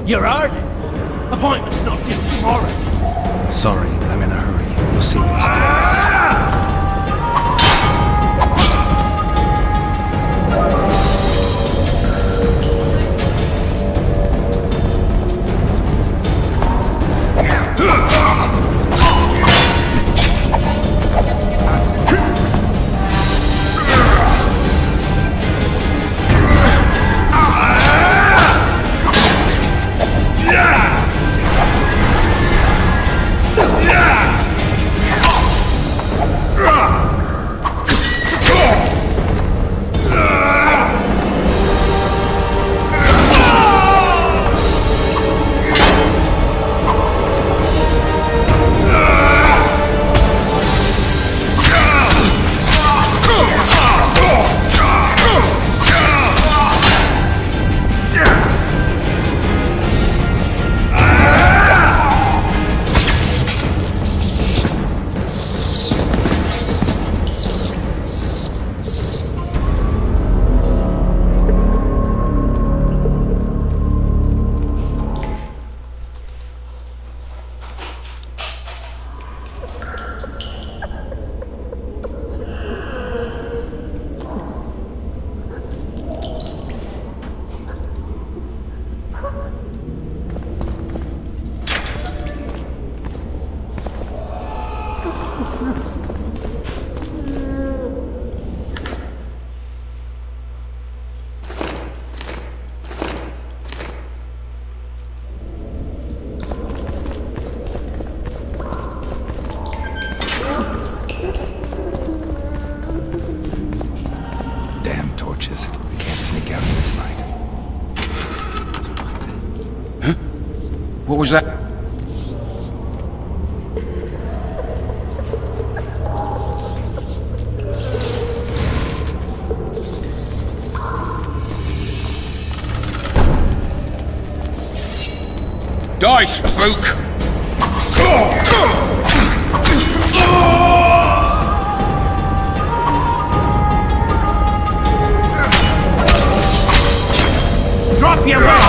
J: You're hurt? Appointment's not due tomorrow.
B: Sorry, I'm in a hurry. You'll see me today. Damn torches. I can't sneak out in this light.
C: Huh? What was that? Die, spook!
J: Drop your weapon!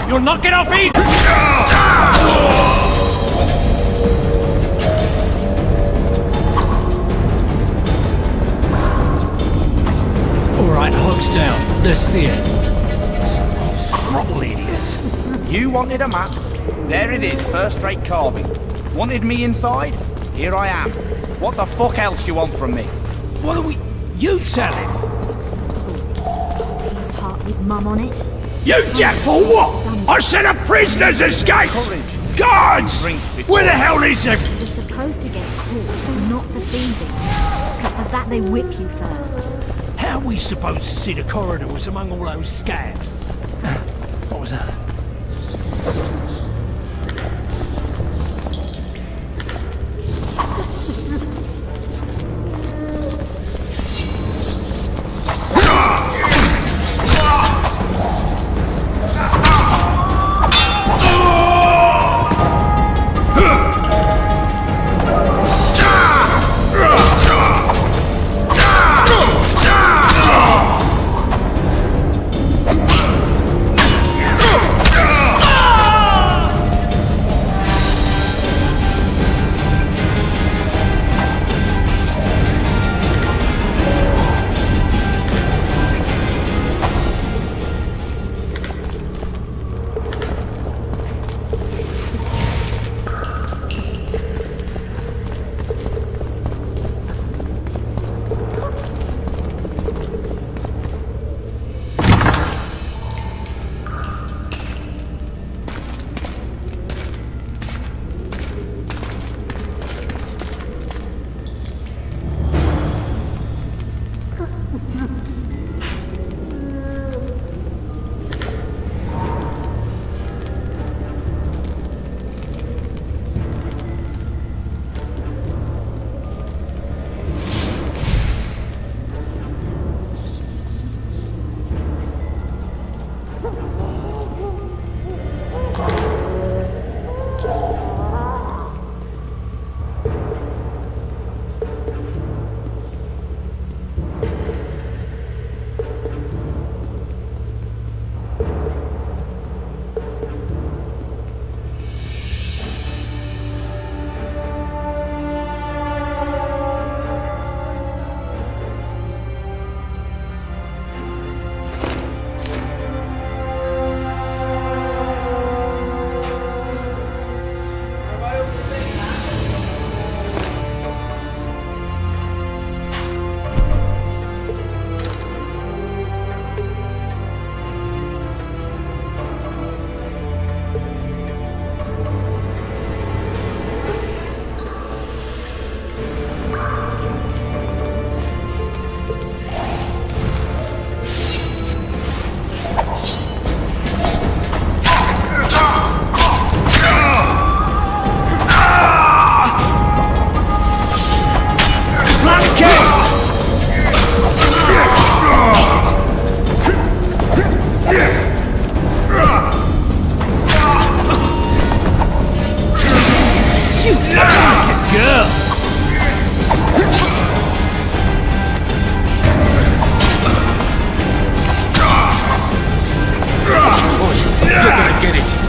J: You'll knock it off easy!
H: Alright, hogs down. Let's see it. Throttle idiot.
M: You wanted a map? There it is, first-rate carving. Wanted me inside? Here I am. What the fuck else you want from me?
J: What are we... You tell him!
F: His heart with Mum on it.
J: You deaf for what? I said a prisoner's escaped! Guards! Where the hell is it?
F: You're supposed to get caught, not for thieving. Because for that they whip you first.
J: How are we supposed to see the corridors among all those scabs? What was that?
E: You lucky girl! You're gonna get it!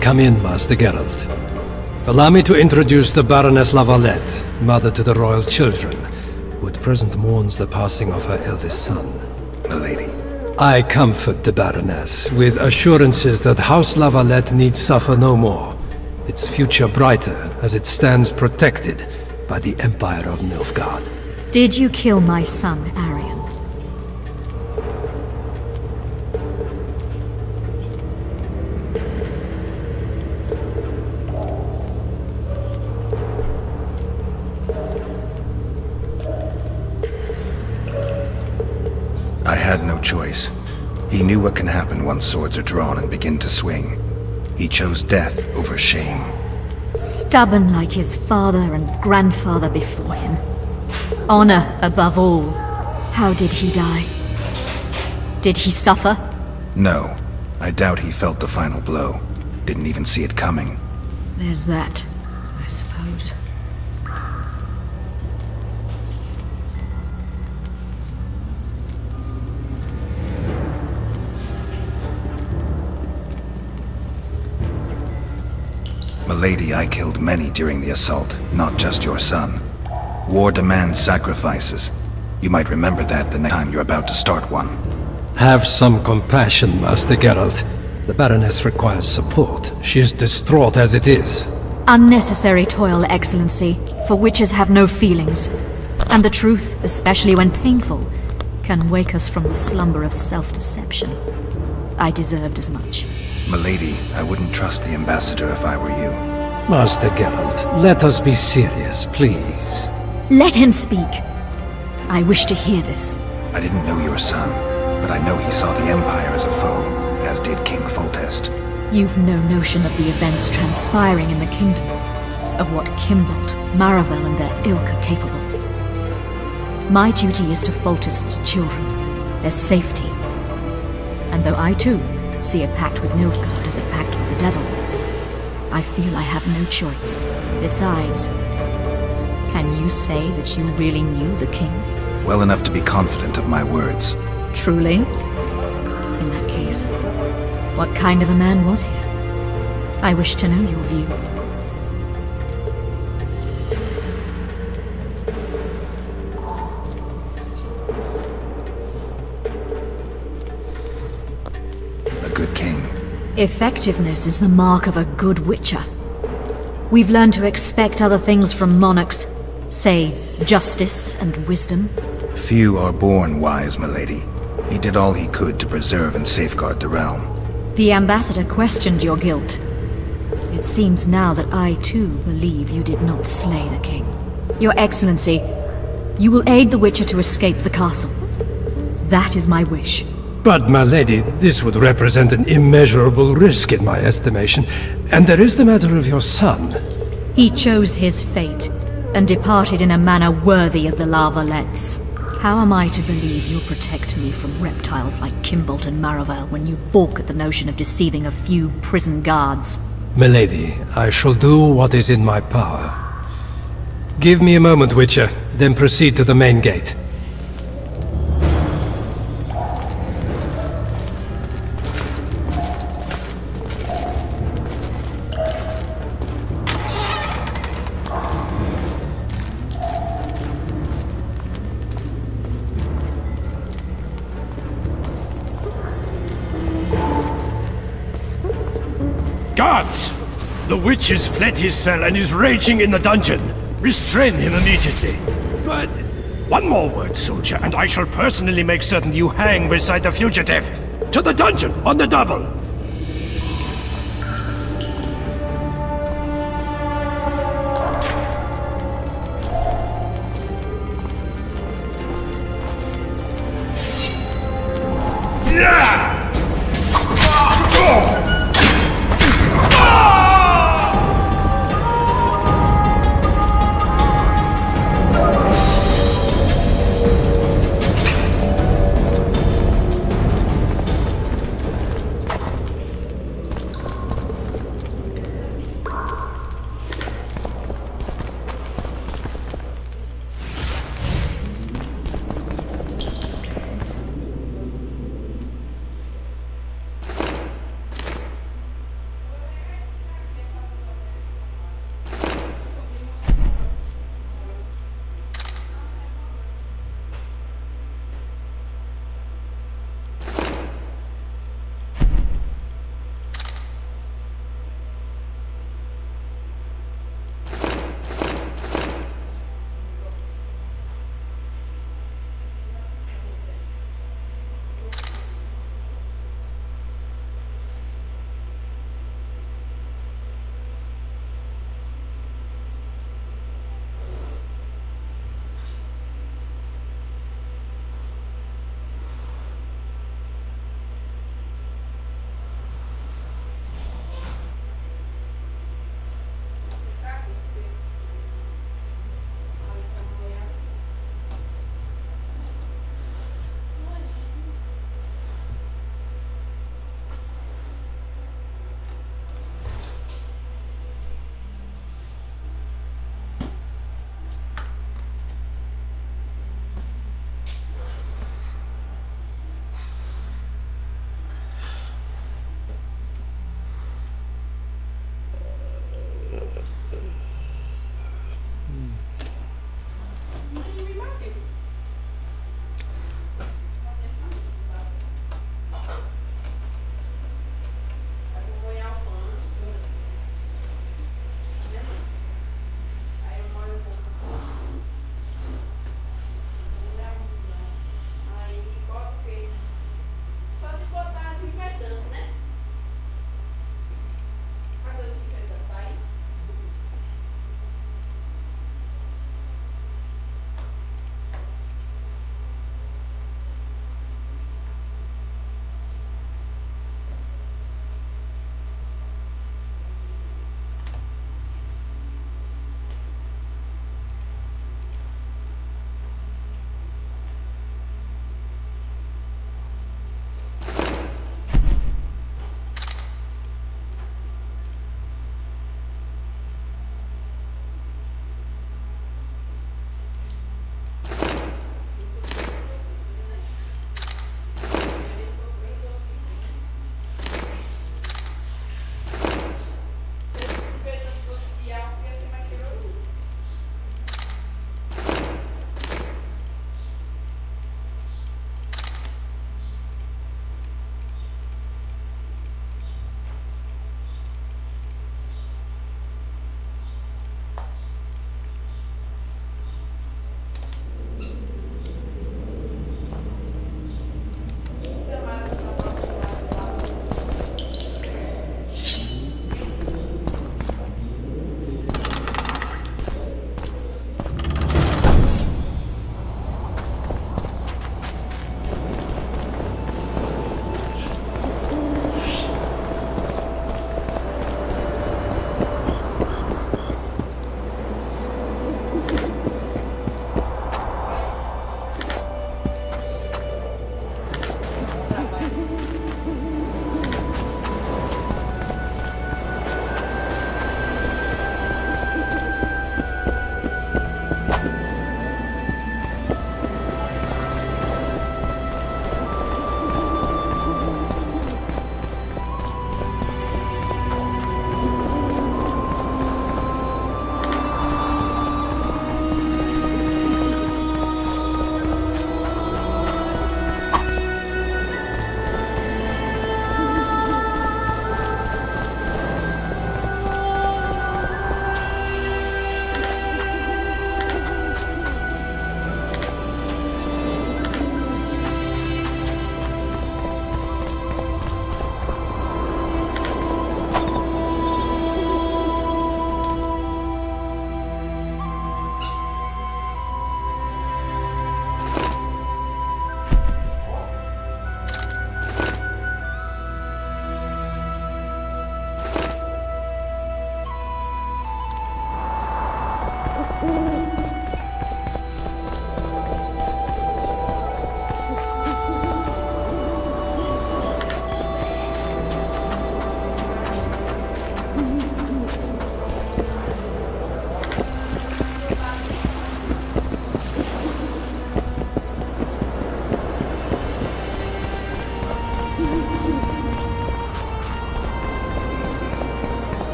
N: Come in, Master Geralt. Allow me to introduce the Baroness La Valette, mother to the royal children, who at present mourns the passing of her eldest son.
B: Milady.
N: I comfort the Baroness with assurances that House La Valette need suffer no more, its future brighter as it stands protected by the Empire of Nilfgaard.
F: Did you kill my son, Arion?
B: I had no choice. He knew what can happen once swords are drawn and begin to swing. He chose death over shame.
F: Stubborn like his father and grandfather before him. Honor above all. How did he die? Did he suffer?
B: No. I doubt he felt the final blow. Didn't even see it coming.
F: There's that, I suppose.
B: Milady, I killed many during the assault, not just your son. War demands sacrifices. You might remember that the next time you're about to start one.
N: Have some compassion, Master Geralt. The Baroness requires support. She is distraught as it is.
F: Unnecessary toil, Excellency, for witches have no feelings. And the truth, especially when painful, can wake us from the slumber of self-deception. I deserved as much.
B: Milady, I wouldn't trust the ambassador if I were you.
N: Master Geralt, let us be serious, please.
F: Let him speak. I wish to hear this.
B: I didn't know your son, but I know he saw the Empire as a foe, as did King Foltest.
F: You've no notion of the events transpiring in the kingdom, of what Kimbolt, Maravel and their ilk are capable. My duty is to Foltest's children, their safety. And though I too see a pact with Nilfgaard as a pact with the devil, I feel I have no choice. Besides, can you say that you really knew the king?
B: Well enough to be confident of my words.
F: Truly? In that case, what kind of a man was he? I wish to know your view.
B: A good king.
F: Effectiveness is the mark of a good witcher. We've learned to expect other things from monarchs, say, justice and wisdom.
B: Few are born wise, milady. He did all he could to preserve and safeguard the realm.
F: The ambassador questioned your guilt. It seems now that I too believe you did not slay the king. Your Excellency, you will aid the Witcher to escape the castle. That is my wish.
N: But, my lady, this would represent an immeasurable risk in my estimation. And there is the matter of your son.
F: He chose his fate, and departed in a manner worthy of the La Valettes. How am I to believe you'll protect me from reptiles like Kimbolt and Maravel when you balk at the notion of deceiving a few prison guards?
N: Milady, I shall do what is in my power. Give me a moment, Witcher, then proceed to the main gate.
J: Guards! The witch has fled his cell and is raging in the dungeon. Restrain him immediately. But one more word, soldier, and I shall personally make certain you hang beside the fugitive. To the dungeon, on the double!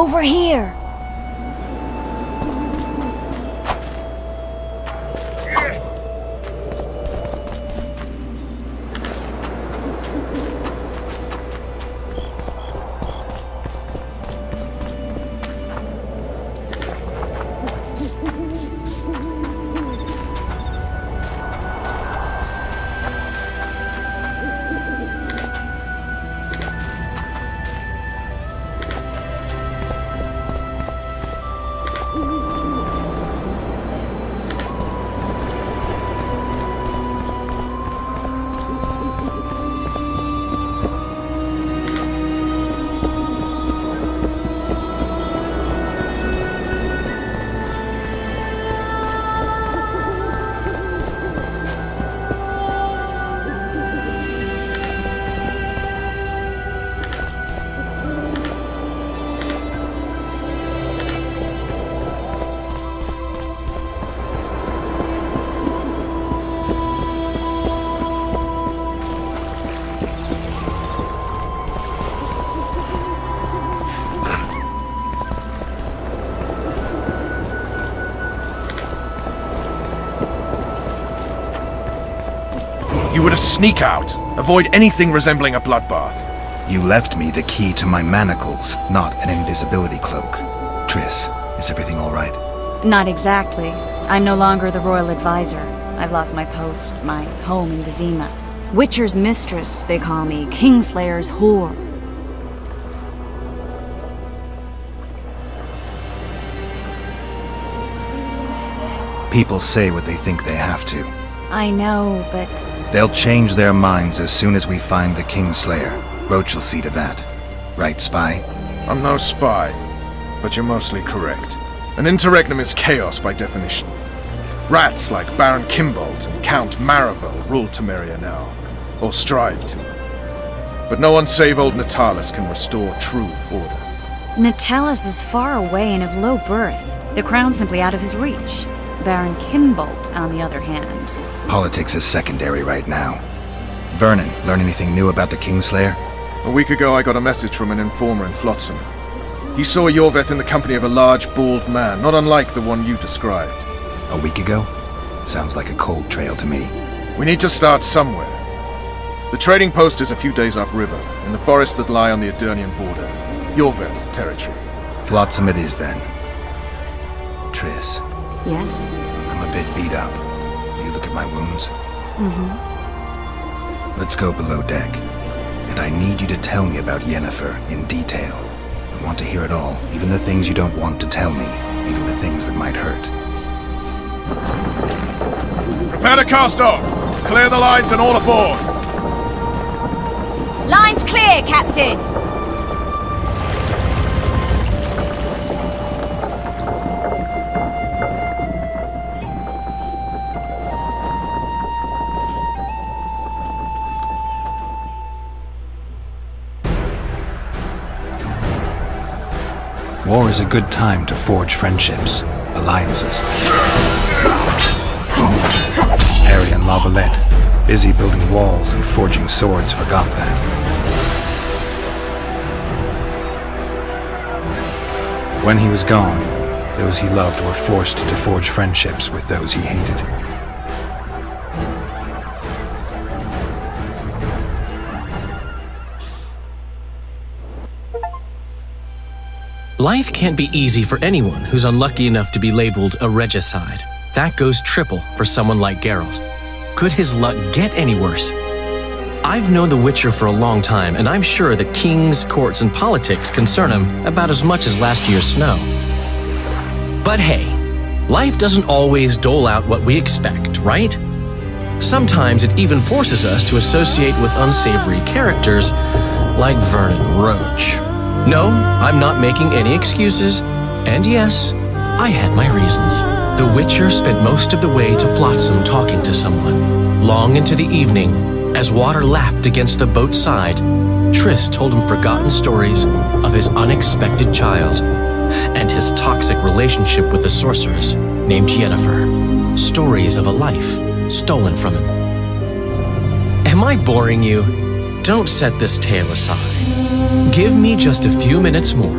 F: Over here!
D: You were to sneak out. Avoid anything resembling a bloodbath.
B: You left me the key to my manacles, not an invisibility cloak. Triss, is everything all right?
F: Not exactly. I'm no longer the royal advisor. I've lost my post, my home in Vizima. Witcher's mistress, they call me. Kingslayer's whore.
B: People say what they think they have to.
F: I know, but...
B: They'll change their minds as soon as we find the Kingslayer. Roach will see to that. Right, Spy?
D: I'm no spy, but you're mostly correct. An interregnum is chaos by definition. Rats like Baron Kimbolt and Count Maravel rule Temeria now, or strive to. But no one save old Natalis can restore true order.
F: Natalis is far away and of low birth. The crown's simply out of his reach. Baron Kimbolt, on the other hand...
B: Politics is secondary right now. Vernon, learn anything new about the Kingslayer?
D: A week ago I got a message from an informer in Flotsam. He saw Yorveth in the company of a large, bald man, not unlike the one you described.
B: A week ago? Sounds like a cold trail to me.
D: We need to start somewhere. The trading post is a few days upriver, in the forests that lie on the Aedirnian border. Yorveth's territory.
B: Flotsam it is, then. Triss.
F: Yes?
B: I'm a bit beat up. Will you look at my wounds?
F: Mm-hmm.
B: Let's go below deck. And I need you to tell me about Yennefer in detail. I want to hear it all, even the things you don't want to tell me, even the things that might hurt.
D: Prepare to cast off! Clear the lines and all aboard!
F: Lines clear, Captain!
B: War is a good time to forge friendships, alliances. Harry and Lavalette, busy building walls and forging swords, forgot that. When he was gone, those he loved were forced to forge friendships with those he hated.
O: Life can't be easy for anyone who's unlucky enough to be labeled a regicide. That goes triple for someone like Geralt. Could his luck get any worse? I've known the Witcher for a long time, and I'm sure that kings, courts, and politics concern him about as much as last year's snow. But hey, life doesn't always dole out what we expect, right? Sometimes it even forces us to associate with unsavory characters like Vernon Roach. No, I'm not making any excuses, and yes, I had my reasons. The Witcher spent most of the way to Flotsam talking to someone. Long into the evening, as water lapped against the boat's side, Triss told him forgotten stories of his unexpected child and his toxic relationship with a sorceress named Yennefer. Stories of a life stolen from him. Am I boring you? Don't set this tale aside. Give me just a few minutes more,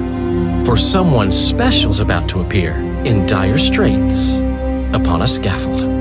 O: For someone special's about to appear in dire straits upon a scaffold.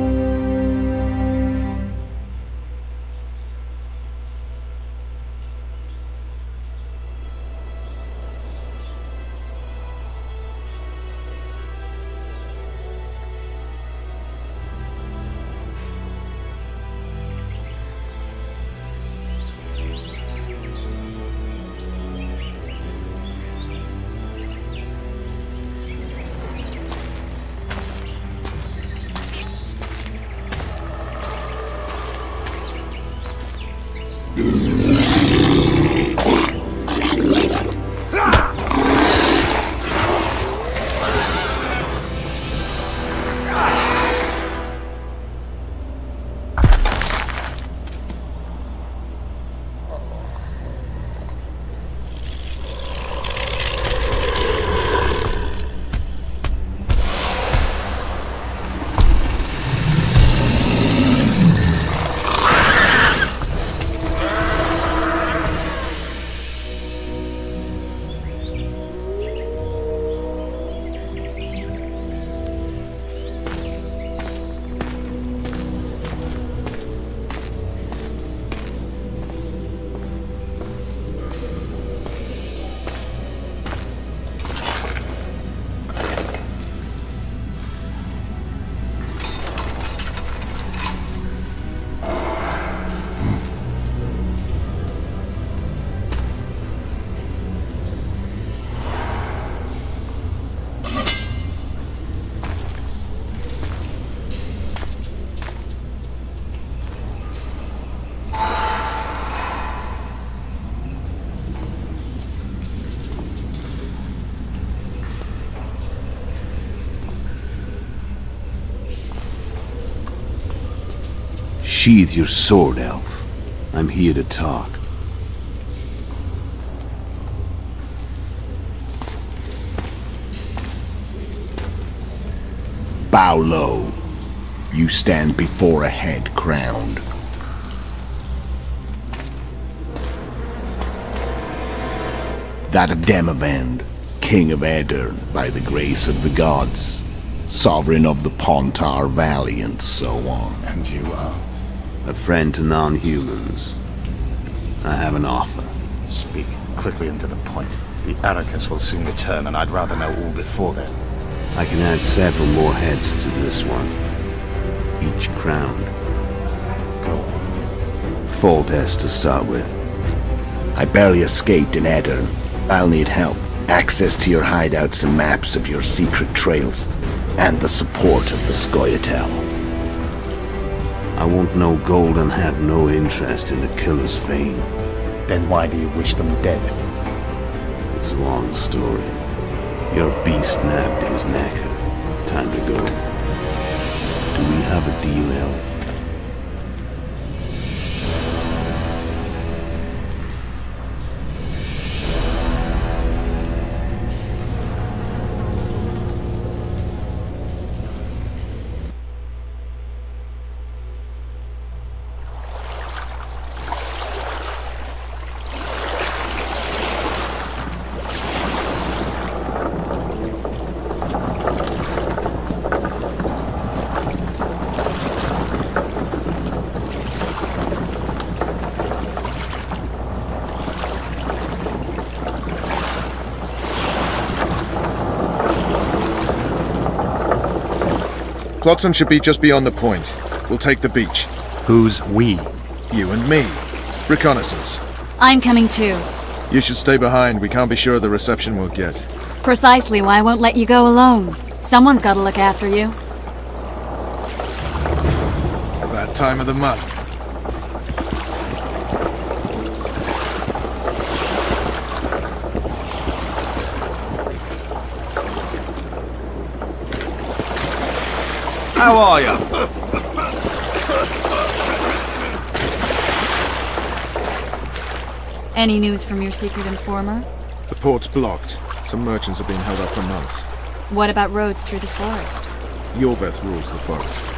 G: Sheathe your sword, Elf. I'm here to talk. Bow low. You stand before a head crowned. That of Demavend, King of Aedirn, by the grace of the gods, sovereign of the Pontar Valley, and so on.
B: And you are?
G: A friend to non-humans. I have an offer.
P: Speak quickly and to the point. The Arrakis will soon return, and I'd rather know all before then.
G: I can add several more heads to this one. Each crowned.
P: Go on.
G: Foltest to start with. I barely escaped in Aedirn. I'll need help. Access to your hideouts and maps of your secret trails. And the support of the Scoia'tael. I won't know gold and have no interest in the killer's fame.
P: Then why do you wish them dead?
G: It's a long story. Your beast nabbed his neck. Time to go. Do we have a deal, Elf?
D: Flotsam should be just beyond the point. We'll take the beach.
I: Who's we?
D: You and me. Reconnaissance.
F: I'm coming too.
D: You should stay behind. We can't be sure of the reception we'll get.
F: Precisely why I won't let you go alone. Someone's got to look after you.
D: That time of the month.
I: How are you?
F: Any news from your secret informer?
D: The port's blocked. Some merchants have been held up for months.
F: What about roads through the forest?
D: Yorveth rules the forest.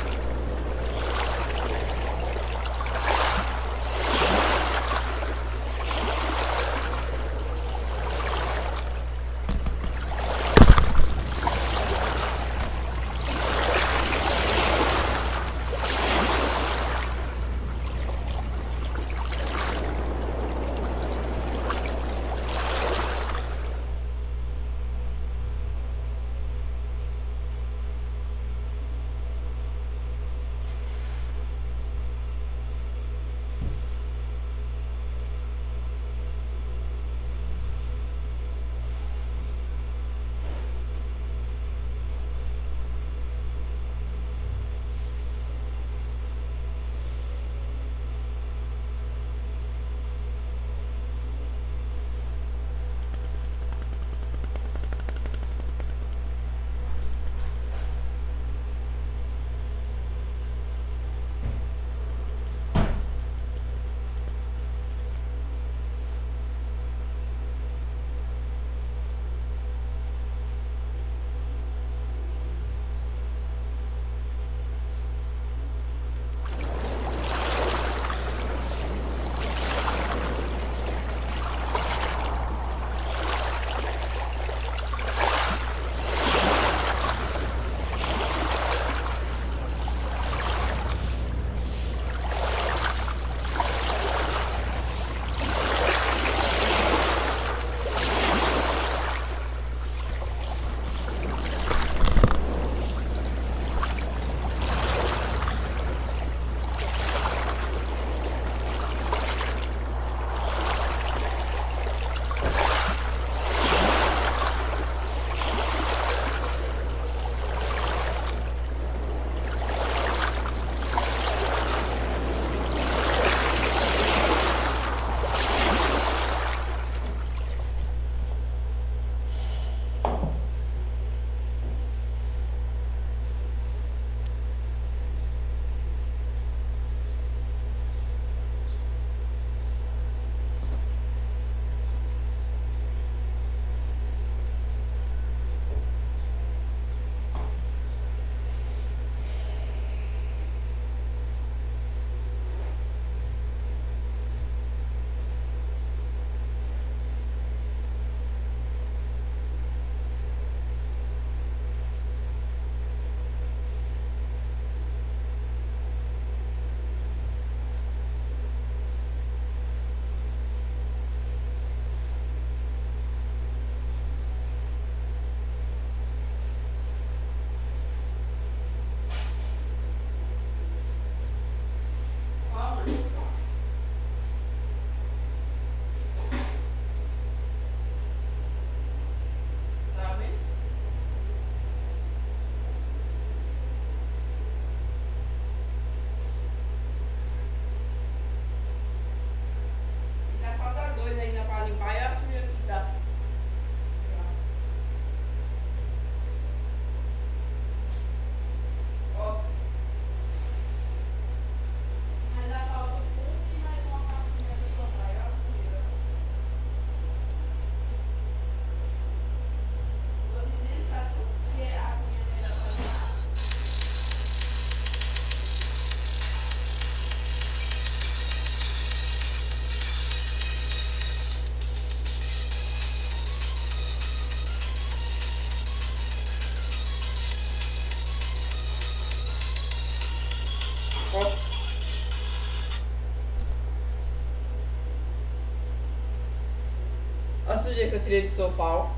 Q: a sujeira que eu tirei do sofá, ó.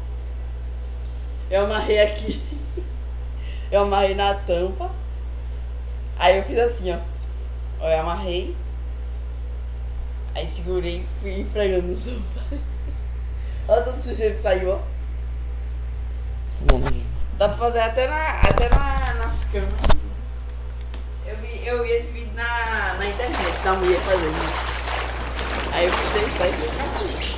Q: Eu amarrei aqui. Eu amarrei na tampa. Aí eu fiz assim, ó. Eu amarrei. Aí segurei e fui enfregando no sofá. Olha todo sujeiro que saiu, ó. Dá pra fazer até nas camas. Eu vi esse vídeo na internet, da mulher fazendo. Aí eu fiz isso aí e fiz.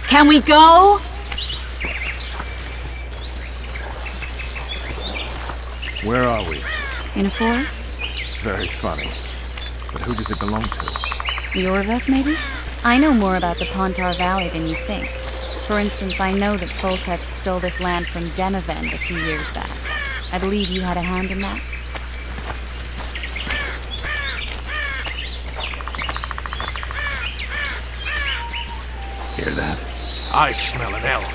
F: Can we go?
D: Where are we?
F: In a forest?
D: Very funny. But who does it belong to?
R: The Orveth, maybe? I know more about the Pontar Valley than you think. For instance, I know that Foltest stole this land from Demavend a few years back. I believe you had a hand in that.
D: Hear that?
J: I smell an elf.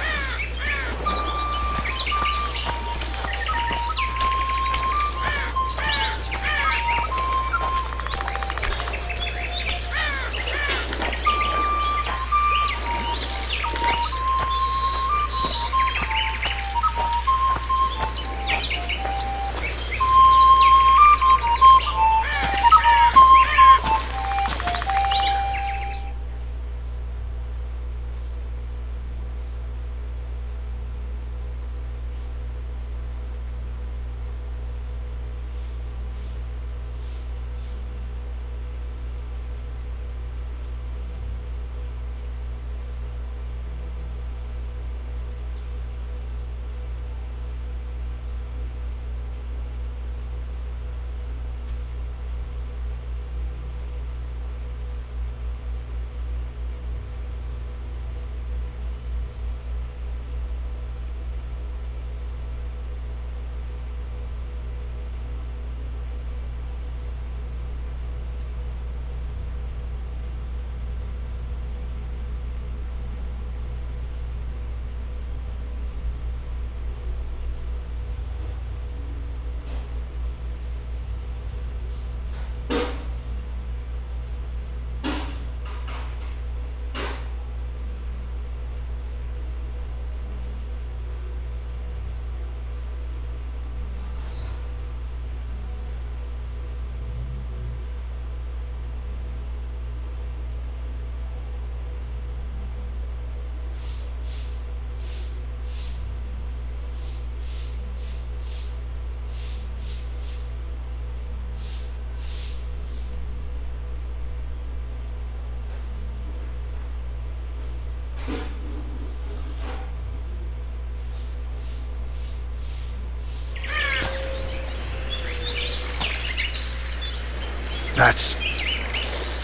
G: That's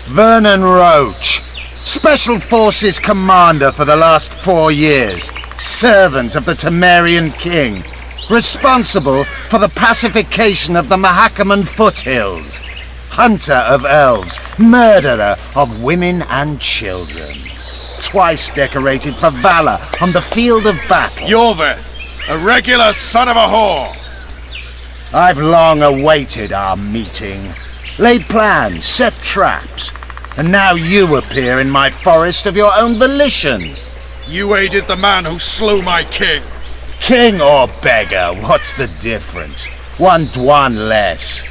G: Vernon Roach, Special Forces Commander for the last 4 years, servant of the Temerian King, responsible for the pacification of the Mahakaman foothills, hunter of elves, murderer of women and children, twice decorated for valor on the field of battle.
J: Yorveth, a regular son of a whore.
G: I've long awaited our meeting. Laid plans, set traps, and now you appear in my forest of your own volition.
J: You aided the man who slew my king.
G: King or beggar, what's the difference? One Dwan less.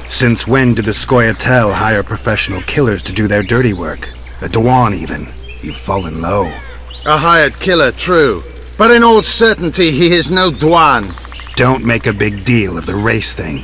B: Since when did the Scoia'tael hire professional killers to do their dirty work? A Dwan even. You've fallen low.
G: A hired killer, true. But in all certainty he is no Dwan.
B: Don't make a big deal of the race thing.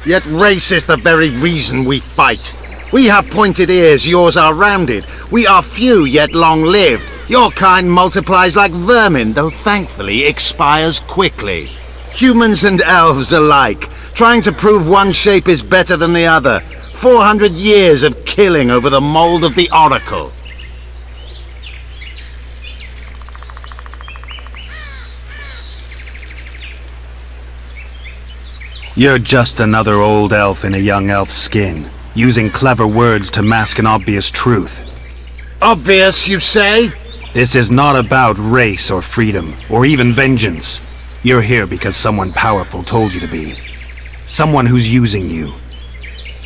G: Yet race is the very reason we fight. We have pointed ears, yours are rounded. We are few, yet long-lived. Your kind multiplies like vermin, though thankfully expires quickly. Humans and elves alike, trying to prove one shape is better than the other. 400 years of killing over the mold of the Oracle.
B: You're just another old elf in a young elf's skin, using clever words to mask an obvious truth.
G: Obvious, you say?
B: This is not about race or freedom, or even vengeance. You're here because someone powerful told you to be. Someone who's using you.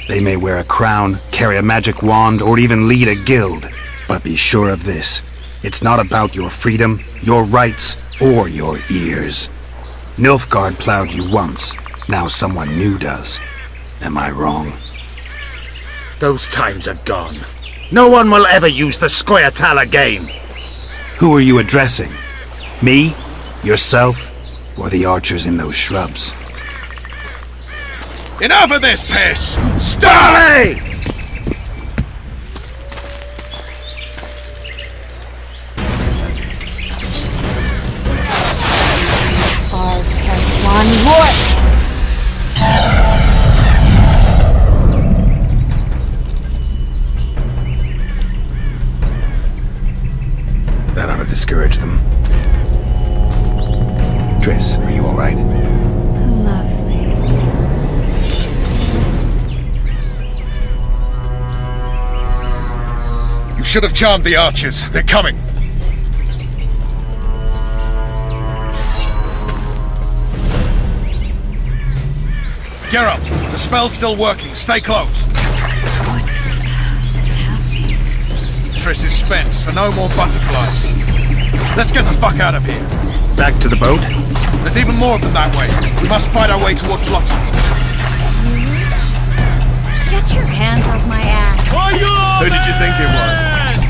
B: They may wear a crown, carry a magic wand, or even lead a guild. But be sure of this. It's not about your freedom, your rights, or your ears. Nilfgaard plowed you once. Now someone new does. Am I wrong?
G: Those times are gone. No one will ever use the Scoia'tael again.
B: Who are you addressing? Me? Yourself? Or the archers in those shrubs?
D: Enough of this piss!
G: Starley!
R: Spars have one wart!
B: That ought to discourage them. Triss, are you alright?
R: Lovely.
D: You should have charmed the archers. They're coming. Geralt, the spell's still working. Stay close.
R: What's happening?
D: Triss is spent, so no more butterflies. Let's get the fuck out of here.
B: Back to the boat?
D: There's even more of them that way. We must fight our way toward Flotsam.
R: Get your hands off my ass.
D: Who did you think it was?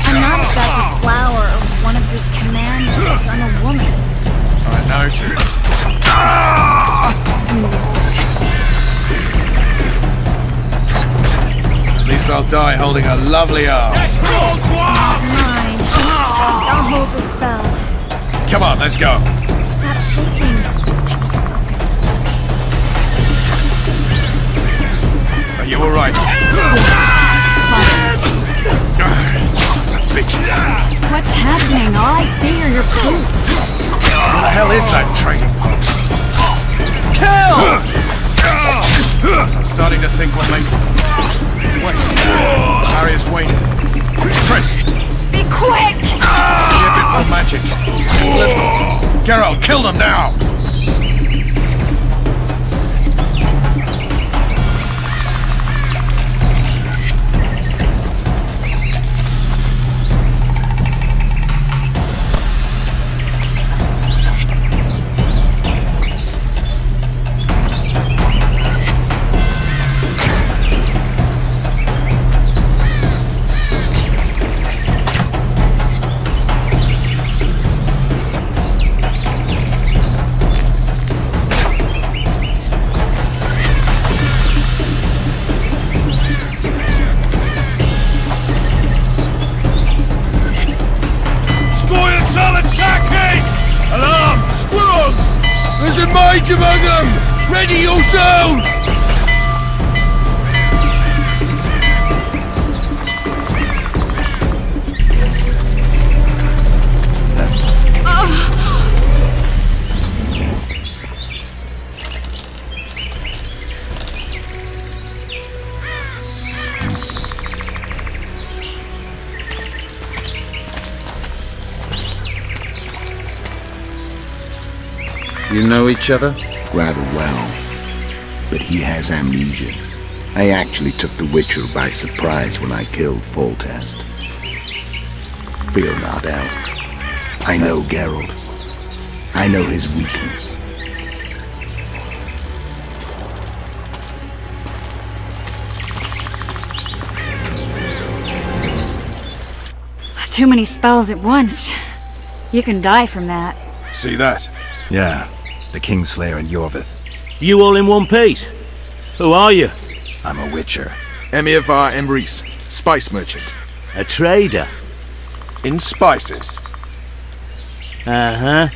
R: I'm not exactly flower or one of your commanders. I'm a woman.
D: I noticed. At least I'll die holding a lovely ass.
R: Mine. I'll hold the spell.
D: Come on, let's go.
R: Stop shaking. Focus.
D: Are you alright? Sons of bitches.
R: What's happening? All I see are your boots.
D: Where the hell is that trading post?
E: Kill!
D: I'm starting to think we're late. Wait. Barrier's waning. Triss!
R: Be quick!
D: Be a bit more magic. Geralt, kill them now!
E: There's a mage among them! Ready yourselves!
G: You know each other? Rather well. But he has amnesia. I actually took the Witcher by surprise when I killed Foltest. Fear not, Elf. I know Geralt. I know his weakness.
R: Too many spells at once. You can die from that.
D: See that?
B: Yeah, the Kingslayer and Yorvith.
H: You all in one piece? Who are you?
B: I'm a Witcher.
D: Emiavar Emrys, spice merchant.
H: A trader?
D: In spices.
H: Uh-huh.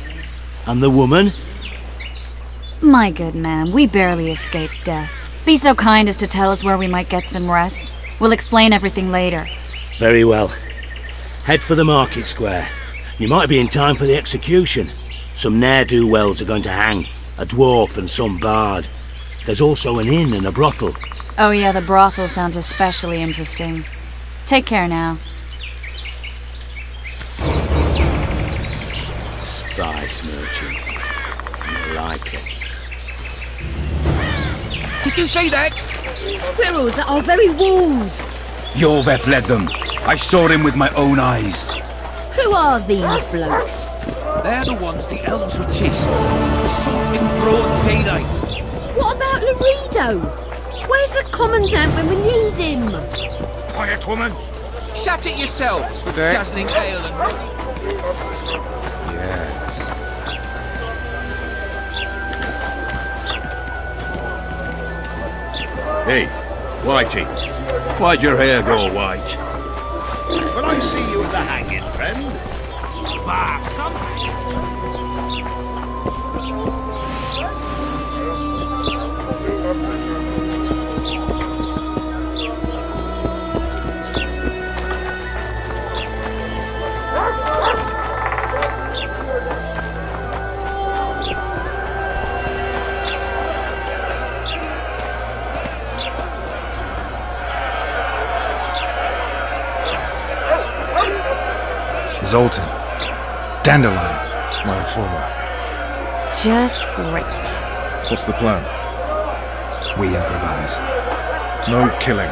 H: And the woman?
R: My good man, we barely escaped death. Be so kind as to tell us where we might get some rest. We'll explain everything later.
H: Very well. Head for the market square. You might be in time for the execution. Some ne'er-do-wells are going to hang. A dwarf and some bard. There's also an inn and a brothel.
R: Oh yeah, the brothel sounds especially interesting. Take care now.
H: Spice merchant. Likely.
E: Did you say that?
S: Squirrels at our very walls.
E: You're that led them. I saw them with my own eyes.
S: Who are these blokes?
E: They're the ones the elves would chase. Assault in broad daylight.
S: What about Laredo? Where's the commandant when we need him?
E: Quiet, woman. Shut it yourself. With guzzling ale and... Yes.
T: Hey, Whitey. Why'd your hair go white?
H: Will I see you at the hanging, friend?
E: Bah,
B: Zoltan. Dandelion.
D: My informer.
R: Just great.
D: What's the plan?
B: We improvise.
D: No killing.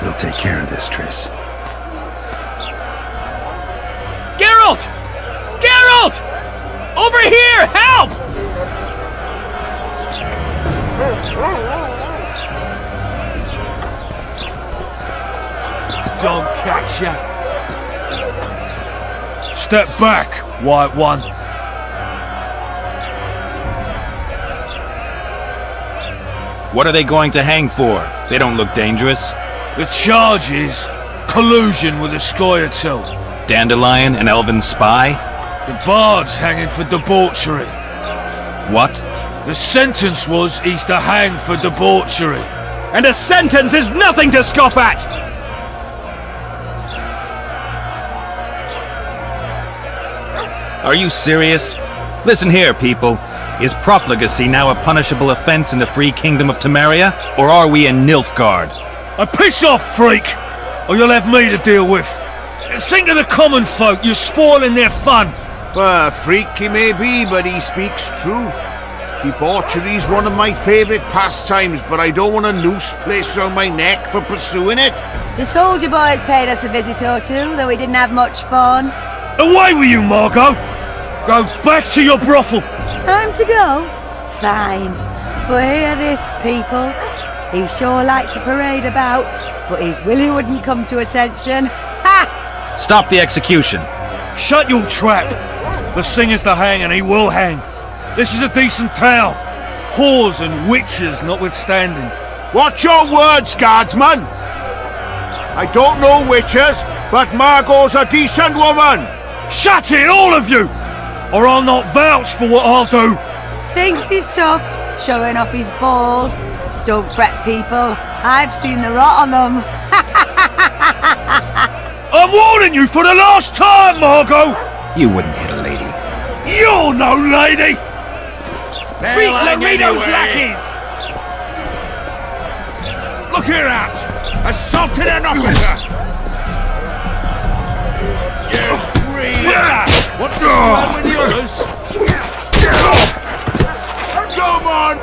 B: We'll take care of this, Triss.
E: Geralt! Geralt! Over here! Help! Don't catch ya. Step back, White One.
B: What are they going to hang for? They don't look dangerous.
E: The charge is collusion with the Scoia'tael.
B: Dandelion, an elven spy?
E: The bard's hanging for debauchery.
B: What?
E: The sentence was he's to hang for debauchery. And a sentence is nothing to scoff at!
B: Are you serious? Listen here, people. Is profligacy now a punishable offense in the free kingdom of Temeria? Or are we in Nilfgaard?
E: Piss off, freak! Or you'll have me to deal with. Think of the common folk, you're spoiling their fun.
A: Well, freak he may be, but he speaks true. Debauchery's one of my favourite pastimes, but I don't want a noose placed around my neck for pursuing it.
S: The soldier boys paid us a visit or two, though we didn't have much fun.
E: Away with you, Margot! Go back to your brothel!
S: Time to go? Fine. But hear this, people. He sure liked to parade about, but his willy wouldn't come to attention. Ha!
B: Stop the execution.
E: Shut your trap! The singer's to hang and he will hang. This is a decent town. Whores and witches notwithstanding.
A: Watch your words, guardsman! I don't know witches, but Margot's a decent woman!
E: Shut it, all of you! Or I'll not vouch for what I'll do!
S: Thinks he's tough, showing off his balls. Don't fret, people. I've seen the rot on them.
E: I'm warning you for the last time, Margot!
B: You wouldn't hit a lady.
E: You're no lady! Beat Laredo's lackeys!
T: Look here out! Assaulted an officer! You're free! Want to swim with the others? Come on!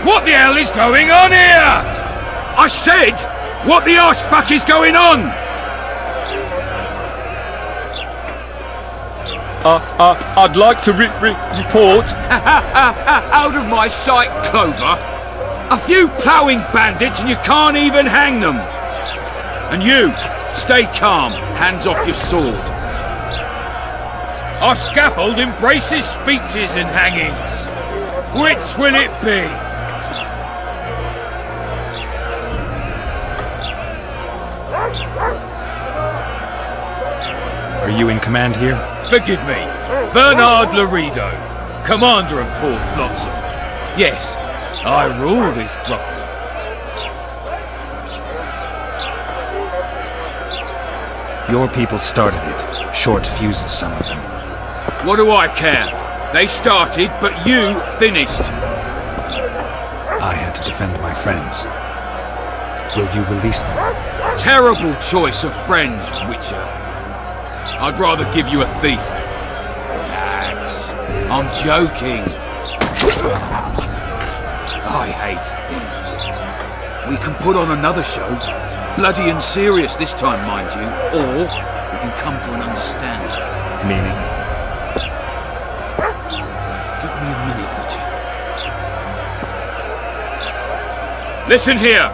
E: What the hell is going on here? I said, what the arse fuck is going on? I'd like to report... Out of my sight, Clover. A few ploughing bandits and you can't even hang them. And you, stay calm, hands off your sword. Our scaffold embraces speeches and hangings. Which will it be?
B: Are you in command here?
E: Forgive me, Bernard Laredo, commander of Port Flotsam. Yes, I rule this brothel.
B: Your people started it. Short fuses, some of them.
E: What do I care? They started, but you finished.
B: I had to defend my friends. Will you release them?
E: Terrible choice of friends, Witcher. I'd rather give you a thief. Relax. I'm joking. I hate thieves. We can put on another show. Bloody and serious this time, mind you. Or we can come to an understanding.
B: Meaning?
E: Give me a minute, Witcher. Listen here.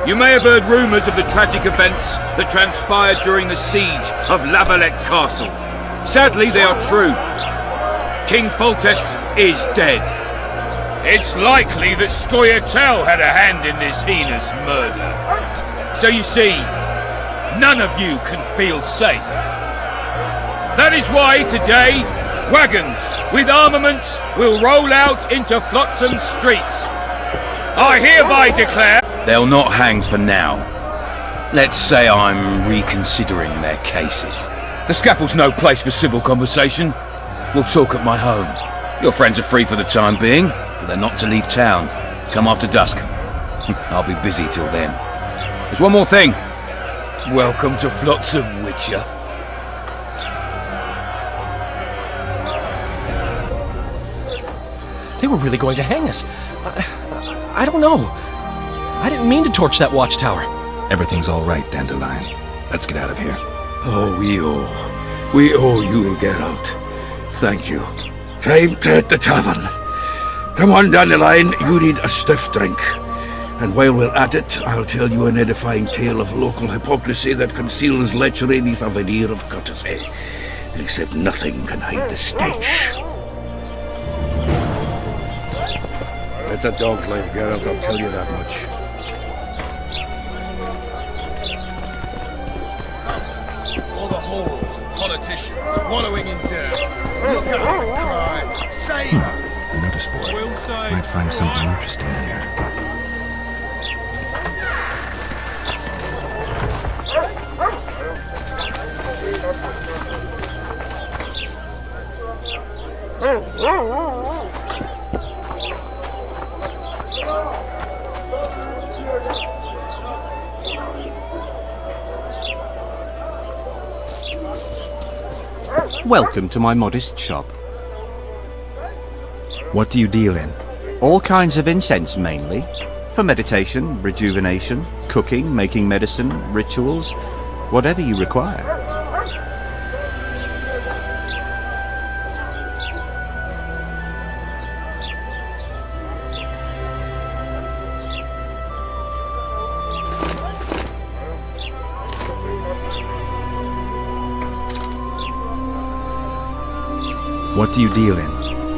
E: You may have heard rumours of the tragic events that transpired during the siege of La Valette Castle. Sadly, they are true. King Foltest is dead. It's likely that Scoia'tael had a hand in this heinous murder. So you see, none of you can feel safe. That is why today, wagons with armaments will roll out into Flotsam's streets. I hereby declare... They'll not hang for now. Let's say I'm reconsidering their cases. The scaffold's no place for civil conversation. We'll talk at my home. Your friends are free for the time being, but they're not to leave town. Come after dusk. I'll be busy till then. There's one more thing. Welcome to Flotsam, Witcher.
O: They were really going to hang us. I don't know. I didn't mean to torch that watchtower.
B: Everything's all right, Dandelion. Let's get out of here.
T: Oh, we owe you, Geralt. Thank you. Time to hit the tavern. Come on, Dandelion, you need a stiff drink. And while we're at it, I'll tell you an edifying tale of local hypocrisy that conceals lechery neath a veneer of courtesy. Except nothing can hide the stench. It's a dog's life, Geralt, I'll tell you that much.
U: All the whores and politicians wallowing in dirt. Look at us cry. Save us.
B: Notice board. Might find something interesting here.
A: Welcome to my modest shop.
B: What do you deal in?
A: All kinds of incense, mainly. For meditation, rejuvenation, cooking, making medicine, rituals, whatever you require.
B: What do you deal in?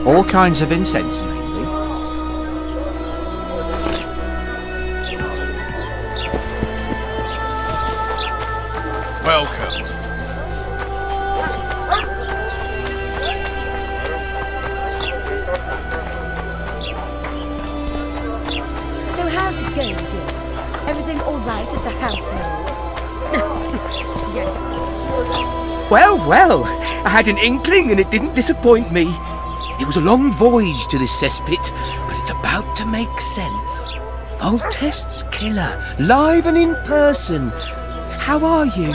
A: All kinds of incense, mainly.
U: Welcome.
S: So how's it going, dear? Everything all right at the household? Yes.
V: Well, well, I had an inkling and it didn't disappoint me. It was a long voyage to this cesspit, but it's about to make sense. Foltest's killer, live and in person. How are you?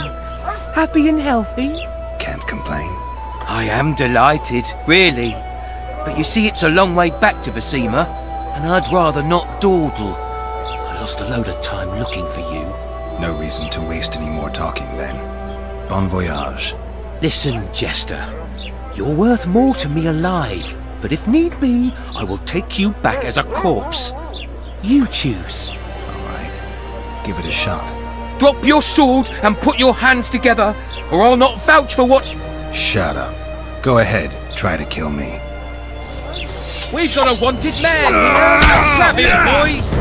V: Happy and healthy?
B: Can't complain.
V: I am delighted, really. But you see, it's a long way back to Vecima, and I'd rather not dawdle. I lost a load of time looking for you.
B: No reason to waste any more talking then. Bon voyage.
V: Listen, Jester. You're worth more to me alive, but if need be, I will take you back as a corpse. You choose.
B: Give it a shot.
E: Drop your sword and put your hands together, or I'll not vouch for what...
B: Shut up. Go ahead, try to kill me.
E: We've got a wanted man here! Grab him, boys!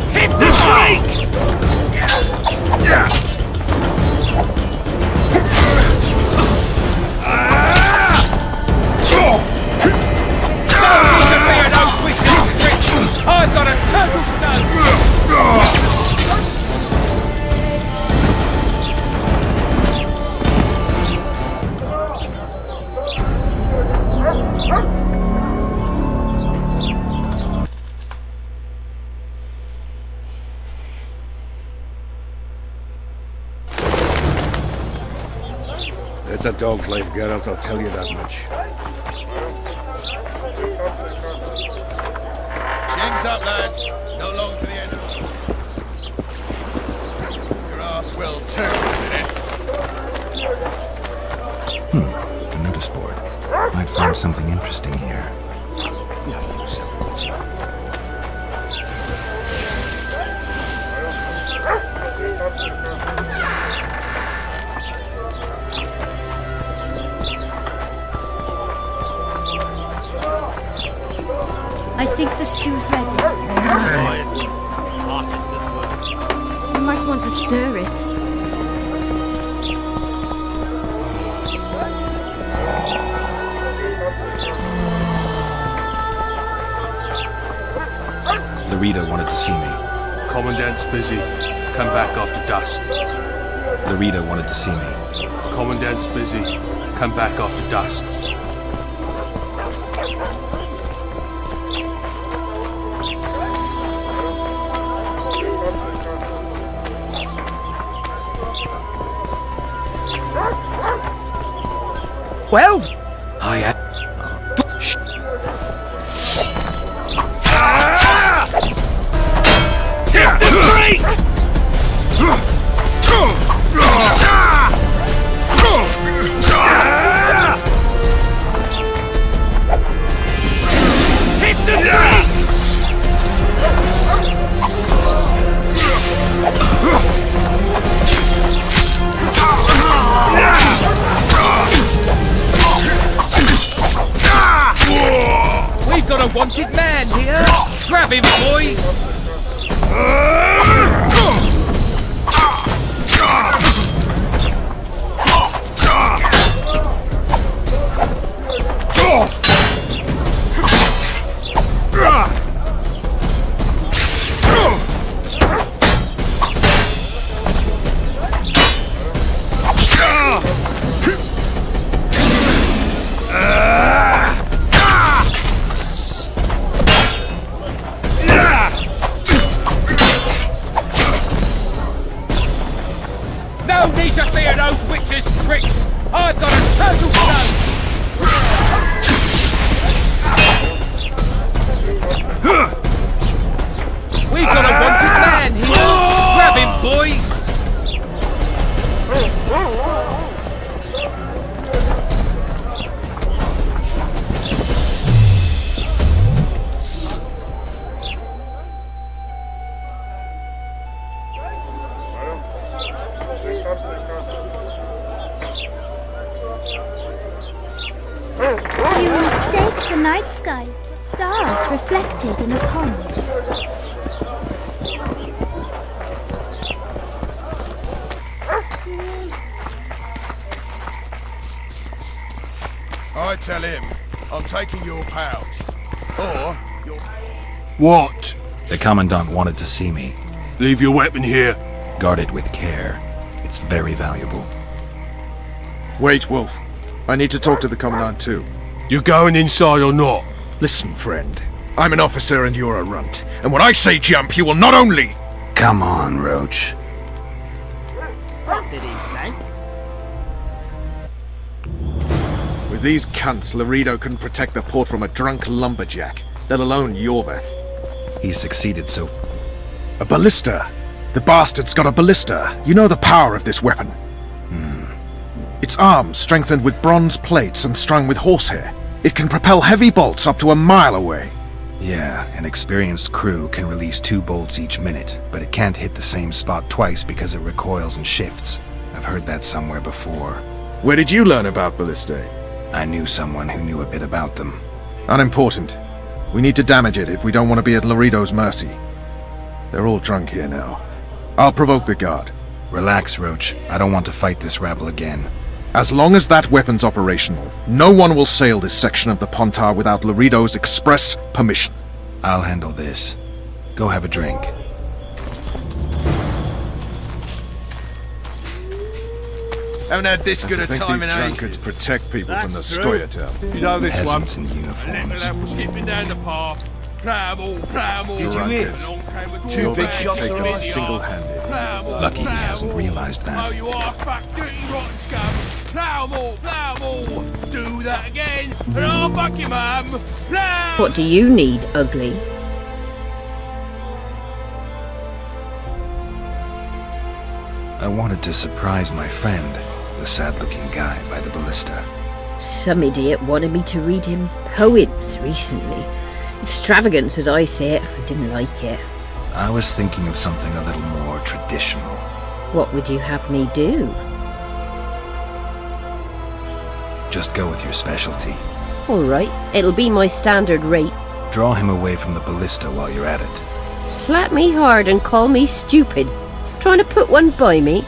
E: Hit the snake! I've got a turtle stone!
T: It's a dog's life, Geralt, I'll tell you that much.
U: Chins up, lads. Not long to the end of it. Your ass will too, in it.
B: A notice board. Might find something interesting here.
F: I think the stew's ready. You might want to stir it.
B: Larita wanted to see me.
J: Commandant's busy. Come back after dusk.
B: Larita wanted to see me.
J: Commandant's busy. Come back after dusk.
V: Well, I am...
E: Hit the drink! Hit the drink! We've got a wanted man here! Grab him, boys! No need to fear those witches' tricks! I've got a turtle stone! We've got a wanted man here! Grab him, boys!
K: You mistake the night sky for stars reflected in a pond.
U: I tell him, I'm taking your pouch. Or your...
J: What?
B: The Commandant wanted to see me.
J: Leave your weapon here.
B: Guard it with care. It's very valuable.
D: Wait, Wolf. I need to talk to the Commandant too.
J: You going inside or not?
D: Listen, friend. I'm an officer and you're a runt. And when I say jump, you will not only...
B: Come on, Roach.
M: What did he say?
D: With these cunts, Laredo couldn't protect the port from a drunk lumberjack, let alone Yorveth.
B: He succeeded so...
D: A ballista. The bastard's got a ballista. You know the power of this weapon. Its arms strengthened with bronze plates and strung with horsehair. It can propel heavy bolts up to a mile away.
B: Yeah, an experienced crew can release 2 bolts each minute, but it can't hit the same spot twice because it recoils and shifts. I've heard that somewhere before.
D: Where did you learn about ballistae?
B: I knew someone who knew a bit about them.
D: Unimportant. We need to damage it if we don't want to be at Laredo's mercy. They're all drunk here now. I'll provoke the guard.
B: Relax, Roach. I don't want to fight this rabble again.
D: As long as that weapon's operational, no one will sail this section of the Pontar without Laredo's express permission.
B: I'll handle this. Go have a drink.
U: Haven't had this good a time in
D: these
U: ages.
D: drunkards protect people from the
U: That's true.
D: Scoia'tael.
E: You know this one.
B: Peasants in uniforms.
E: Little apple skipping down the path. Plow
U: Did you hear?
D: Two big
U: shots
D: take
U: from
D: them
U: in the
D: single-handed.
B: Lucky he hasn't realized that.
E: Oh, you arse-back, dirty, rotten scum! Plow more, plow more! Do that again, and I'll fuck you, mum! Plow!
C: What do you need, ugly?
B: I wanted to surprise my friend, the sad-looking guy by the ballista.
C: Some idiot wanted me to read him poems recently. Extravagance, as I say it. I didn't like it.
B: I was thinking of something a little more traditional.
C: What would you have me do?
B: Just go with your specialty.
C: All right, it'll be my standard rate.
B: Draw him away from the ballista while you're at it.
C: Slap me hard and call me stupid. Trying to put one by me?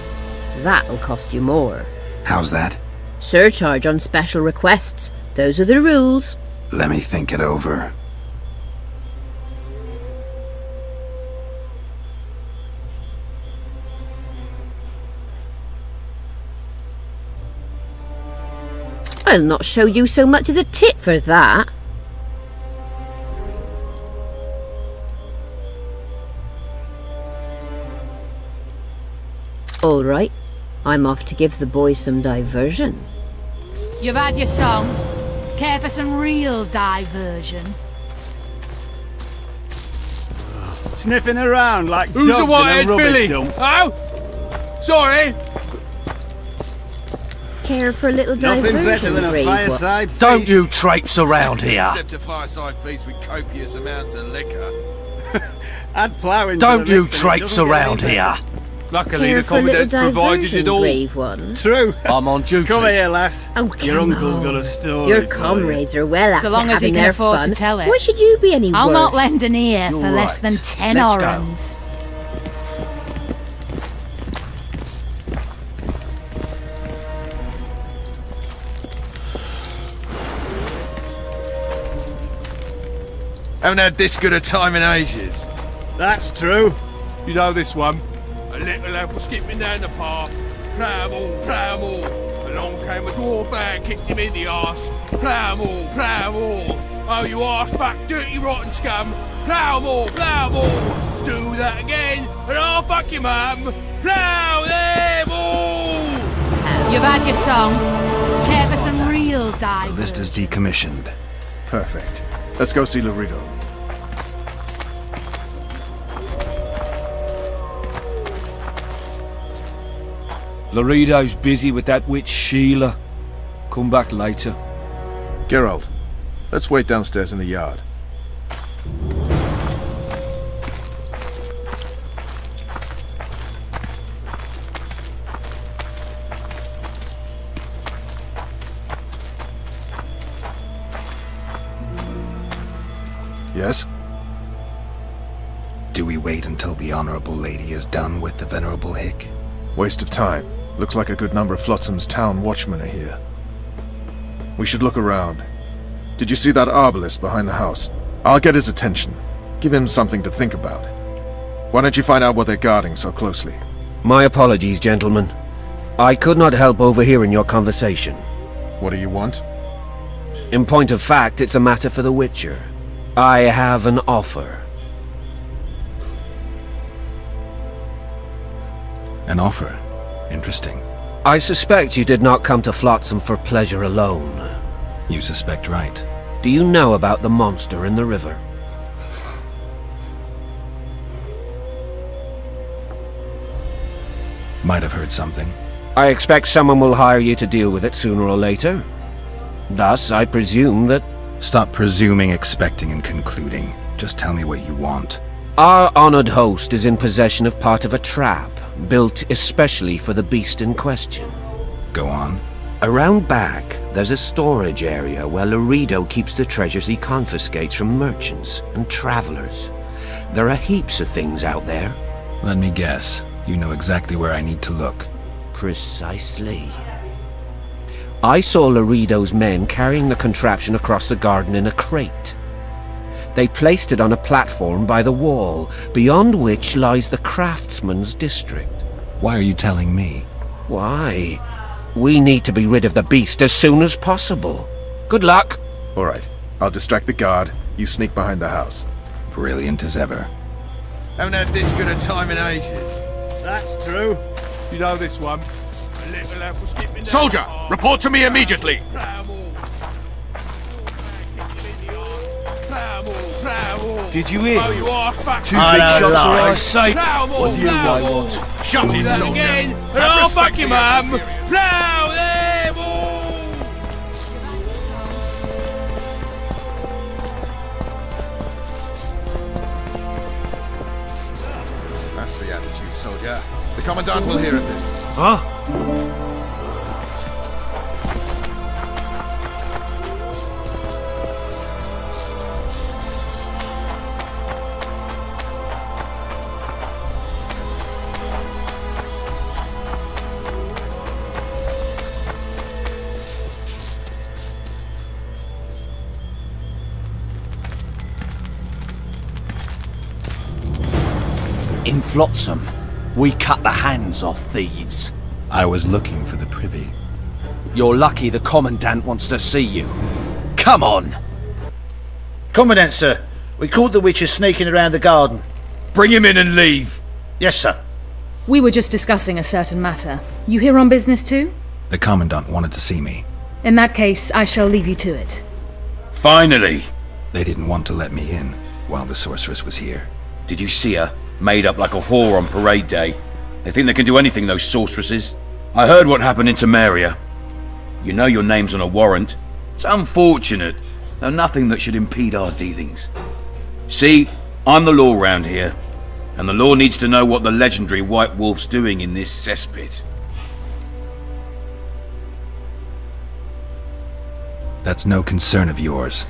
C: That'll cost you more.
B: How's that?
C: Surcharge on special requests. Those are the rules.
B: Let me think it over.
C: I'll not show you so much as a tit for that. All right, I'm off to give the boys some diversion.
L: You've had your song. Care for some real diversion?
W: Sniffing around like
E: Who's
W: dogs
E: the
W: in a
E: white-haired
W: rubbish
E: filly?
W: dump.
E: Oh? Sorry?
C: Care for a little
W: Nothing
C: diversion,
W: better than a
C: Grey
W: fireside
C: One?
W: feast.
H: Don't you traipse around here.
U: Except a fireside feast with copious amounts of liquor.
W: Add plough into
H: Don't
W: the
H: you
W: mix and it
H: traipse
W: doesn't get
H: around
W: any
H: here.
W: better.
E: Luckily,
C: Care
E: the
C: for a little
E: commandant's provided
C: diversion,
E: it all.
C: Brave One.
W: True.
H: I'm on duty.
W: Come here, lass.
C: Oh,
W: Your
C: come
W: uncle's
C: on.
W: got a story.
C: Your
W: for you.
C: comrades are well after
L: So long as
C: having
L: you can
C: their
L: afford
C: fun.
L: to tell it.
C: Why should you be any
L: I'll
C: worse?
L: not lend an ear
H: You're
L: for less
H: right.
L: than 10
H: Let's go.
L: orans.
U: Haven't had this good a time in ages.
W: That's true.
E: You know this one. A little apple skipping down the path. Plow more, plow more. Along came a dwarf and kicked him in the arse. Plow more, plow more. Oh, you arse-back, dirty, rotten scum. Plow more, do that again, and I'll fuck you, mum. Plow them all!
L: You've had your song. Care for some real diversion?
B: List is decommissioned.
D: Perfect. Let's go see Laredo.
H: Laredo's busy with that witch Sheila. Come back later.
D: Geralt, let's wait downstairs in the yard. Yes?
B: Do we wait until the Honorable Lady is done with the Venerable Hick?
D: Waste of time. Looks like a good number of Flotsam's town watchmen are here. We should look around. Did you see that arbalist behind the house? I'll get his attention. Give him something to think about. Why don't you find out what they're guarding so closely?
X: My apologies, gentlemen. I could not help overhearing your conversation.
D: What do you want?
X: In point of fact, it's a matter for the Witcher. I have an offer.
B: An offer? Interesting.
X: I suspect you did not come to Flotsam for pleasure alone.
B: You suspect right.
X: Do you know about the monster in the river?
B: Might have heard something.
X: I expect someone will hire you to deal with it sooner or later. Thus, I presume that...
B: Stop presuming, expecting, and concluding. Just tell me what you want.
X: Our honored host is in possession of part of a trap, built especially for the beast in question.
B: Go on.
X: Around back, there's a storage area where Laredo keeps the treasures he confiscates from merchants and travelers. There are heaps of things out there.
B: Let me guess. You know exactly where I need to look.
X: Precisely. I saw Laredo's men carrying the contraption across the garden in a crate. They placed it on a platform by the wall, beyond which lies the craftsman's district.
B: Why are you telling me?
X: Why? We need to be rid of the beast as soon as possible. Good luck.
D: All right. I'll distract the guard. You sneak behind the house.
B: Brilliant as ever.
U: Haven't had this good a time in ages.
W: That's true.
E: You know this one.
U: Soldier, report to me immediately.
H: Did you hear?
E: Oh, you are fucking...
H: Two big shots are I say. What do you guys want?
U: Shut it, soldier.
E: Again. Oh, fuck him, Plow them all!
D: That's the attitude, soldier. The Commandant will hear of this.
H: Huh?
M: In Flotsam, we cut the hands off thieves.
B: I was looking for the privy.
M: You're lucky the Commandant wants to see you. Come on!
I: Commandant, sir. We caught the Witcher sneaking around the garden.
H: Bring him in and leave.
I: Yes, sir.
N: We were just discussing a certain matter. You here on business too?
B: The Commandant wanted to see me.
N: In that case, I shall leave you to it.
H: Finally!
B: They didn't want to let me in while the sorceress was here.
H: Did you see her? Made up like a whore on parade day. They think they can do anything, those sorceresses. I heard what happened in Temeria. You know your name's on a warrant. It's unfortunate, though nothing that should impede our dealings. See, I'm the law round here, and the law needs to know what the legendary White Wolf's doing in this cesspit.
B: That's no concern of yours.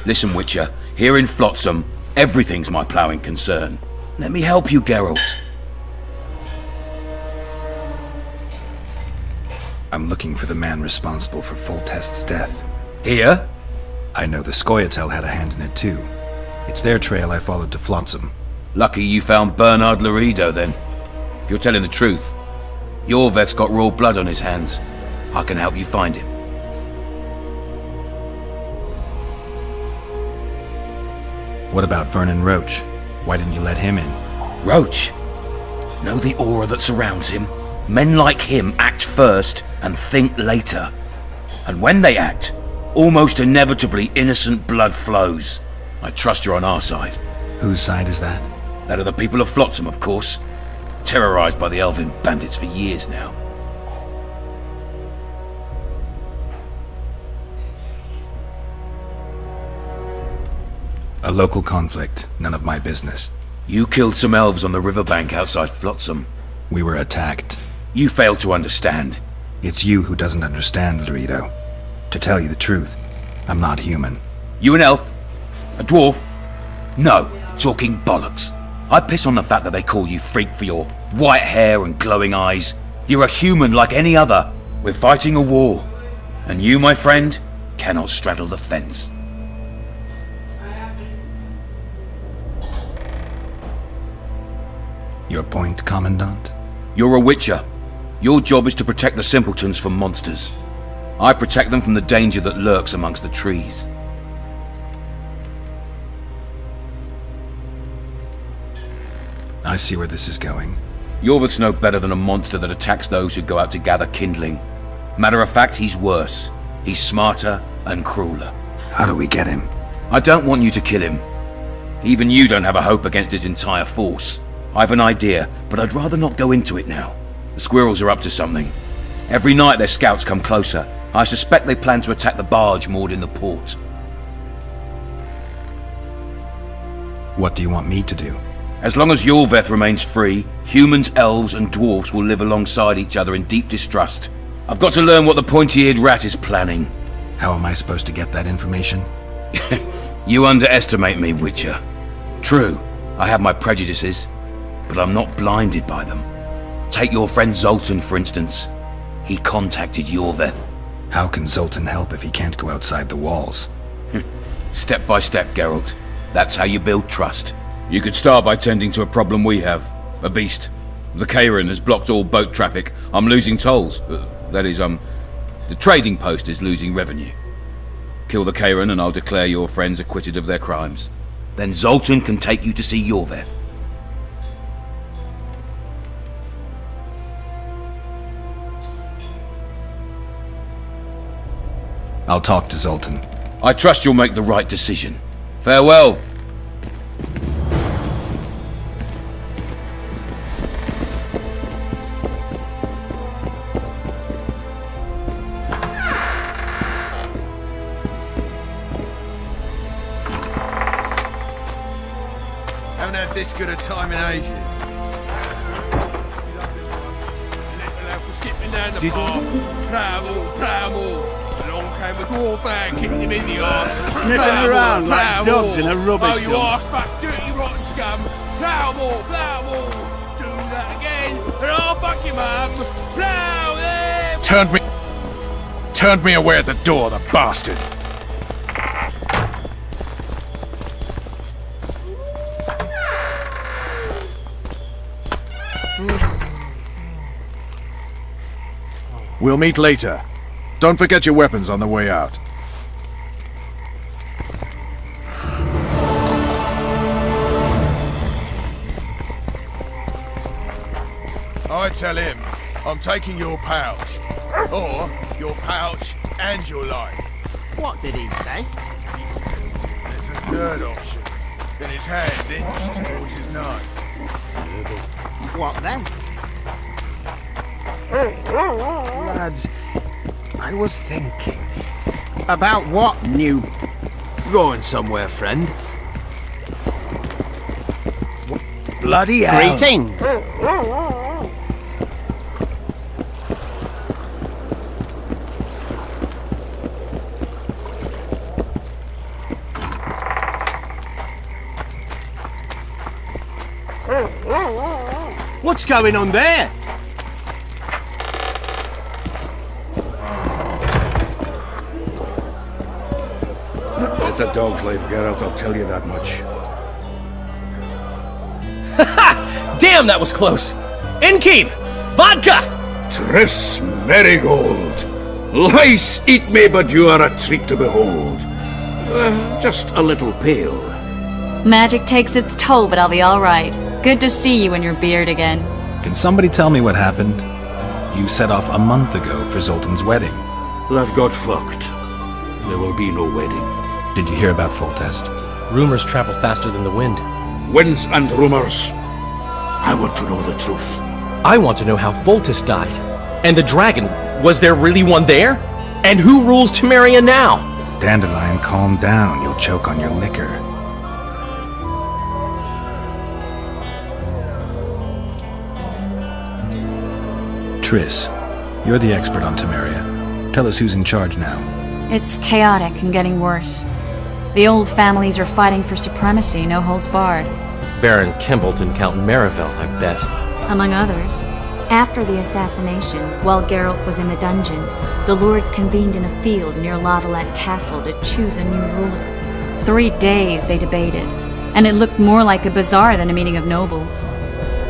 H: Listen, Witcher, here in Flotsam, everything's my ploughing concern. Let me help you, Geralt.
B: I'm looking for the man responsible for Foltest's death.
H: Here?
B: I know the Scoia'tael had a hand in it too. It's their trail I followed to Flotsam.
H: Lucky you found Bernard Laredo, then. If you're telling the truth, Yorveth's got raw blood on his hands. I can help you find him.
B: What about Vernon Roche? Why didn't you let him in?
H: Roche? Know the aura that surrounds him? Men like him act first and think later. And when they act, almost inevitably innocent blood flows. I trust you're on our side.
B: Whose side is that?
H: That of the people of Flotsam, of course. Terrorized by the elven bandits for years now.
B: A local conflict, none of my business.
H: You killed some elves on the riverbank outside Flotsam.
B: We were attacked.
H: You failed to understand.
B: It's you who doesn't understand, Laredo. To tell you the truth, I'm not human.
H: You an elf? A dwarf? No, talking bollocks. I piss on the fact that they call you freak for your white hair and glowing eyes. You're a human like any other. We're fighting a war. And you, my friend, cannot straddle the fence.
B: Your point, Commandant?
H: You're a Witcher. Your job is to protect the simpletons from monsters. I protect them from the danger that lurks amongst the trees.
B: I see where this is going.
H: Yorveth's no better than a monster that attacks those who go out to gather kindling. Matter of fact, he's worse. He's smarter and crueler.
B: How do we get him?
H: I don't want you to kill him. Even you don't have a hope against his entire force. I've an idea, but I'd rather not go into it now. The squirrels are up to something. Every night their scouts come closer. I suspect they plan to attack the barge moored in the port.
B: What do you want me to do?
H: As long as Yorveth remains free, humans, elves, and dwarfs will live alongside each other in deep distrust. I've got to learn what the pointy-eared rat is planning.
B: How am I supposed to get that information?
H: You underestimate me, Witcher. True, I have my prejudices, but I'm not blinded by them. Take your friend Zoltan, for instance. He contacted Yorveth.
B: How can Zoltan help if he can't go outside the walls?
H: Step by step, Geralt. That's how you build trust. You could start by tending to a problem we have. A beast. The Kairan has blocked all boat traffic. I'm losing tolls. That is, the trading post is losing revenue. Kill the Kairan and I'll declare your friends acquitted of their crimes. Then Zoltan can take you to see Yorveth.
B: I'll talk to Zoltan.
H: I trust you'll make the right decision. Farewell.
U: Haven't had this good a time in ages.
E: Did Along came a dwarf man, kicking him in the arse.
W: Sniffing around like dogs in a rubbish dump.
E: Oh, you arse-back, dirty rotten scum. Plough more. Do that again, and I'll fuck you, mum. Plough them.
D: Turned me away at the door, the bastard. We'll meet later. Don't forget your weapons on the way out.
U: I tell him I'm taking your pouch. Or your pouch and your life.
M: What did he say?
U: There's a third option. Then his hand inched towards his knife.
M: What then?
V: Lads, I was thinking.
M: About what, new?
V: Going somewhere, friend. Bloody hell.
M: Greetings!
W: What's going on there?
T: It's a dog's life, Geralt, I'll tell you that much.
O: Damn, that was close! Innkeep! Vodka!
T: Triss Merigold! Lice eat me, but you are a treat to behold. Just a little pale.
G: Magic takes its toll, but I'll be alright. Good to see you in your beard again.
B: Can somebody tell me what happened? You set off a month ago for Zoltan's wedding.
T: That got fucked. There will be no wedding.
B: Did you hear about Foltest?
O: Rumors travel faster than the wind.
T: Winds and rumors. I want to know the truth.
O: I want to know how Foltest died. And the dragon, was there really one there? And who rules Temeria now?
B: Dandelion, calm down. You'll choke on your liquor. Triss, you're the expert on Temeria. Tell us who's in charge now.
G: It's chaotic and getting worse. The old families are fighting for supremacy, no holds barred.
O: Baron Kimbolt and Count Marivel, I bet.
G: Among others. After the assassination, while Geralt was in the dungeon, the lords convened in a field near Lavalette Castle to choose a new ruler. 3 days they debated, and it looked more like a bazaar than a meeting of nobles.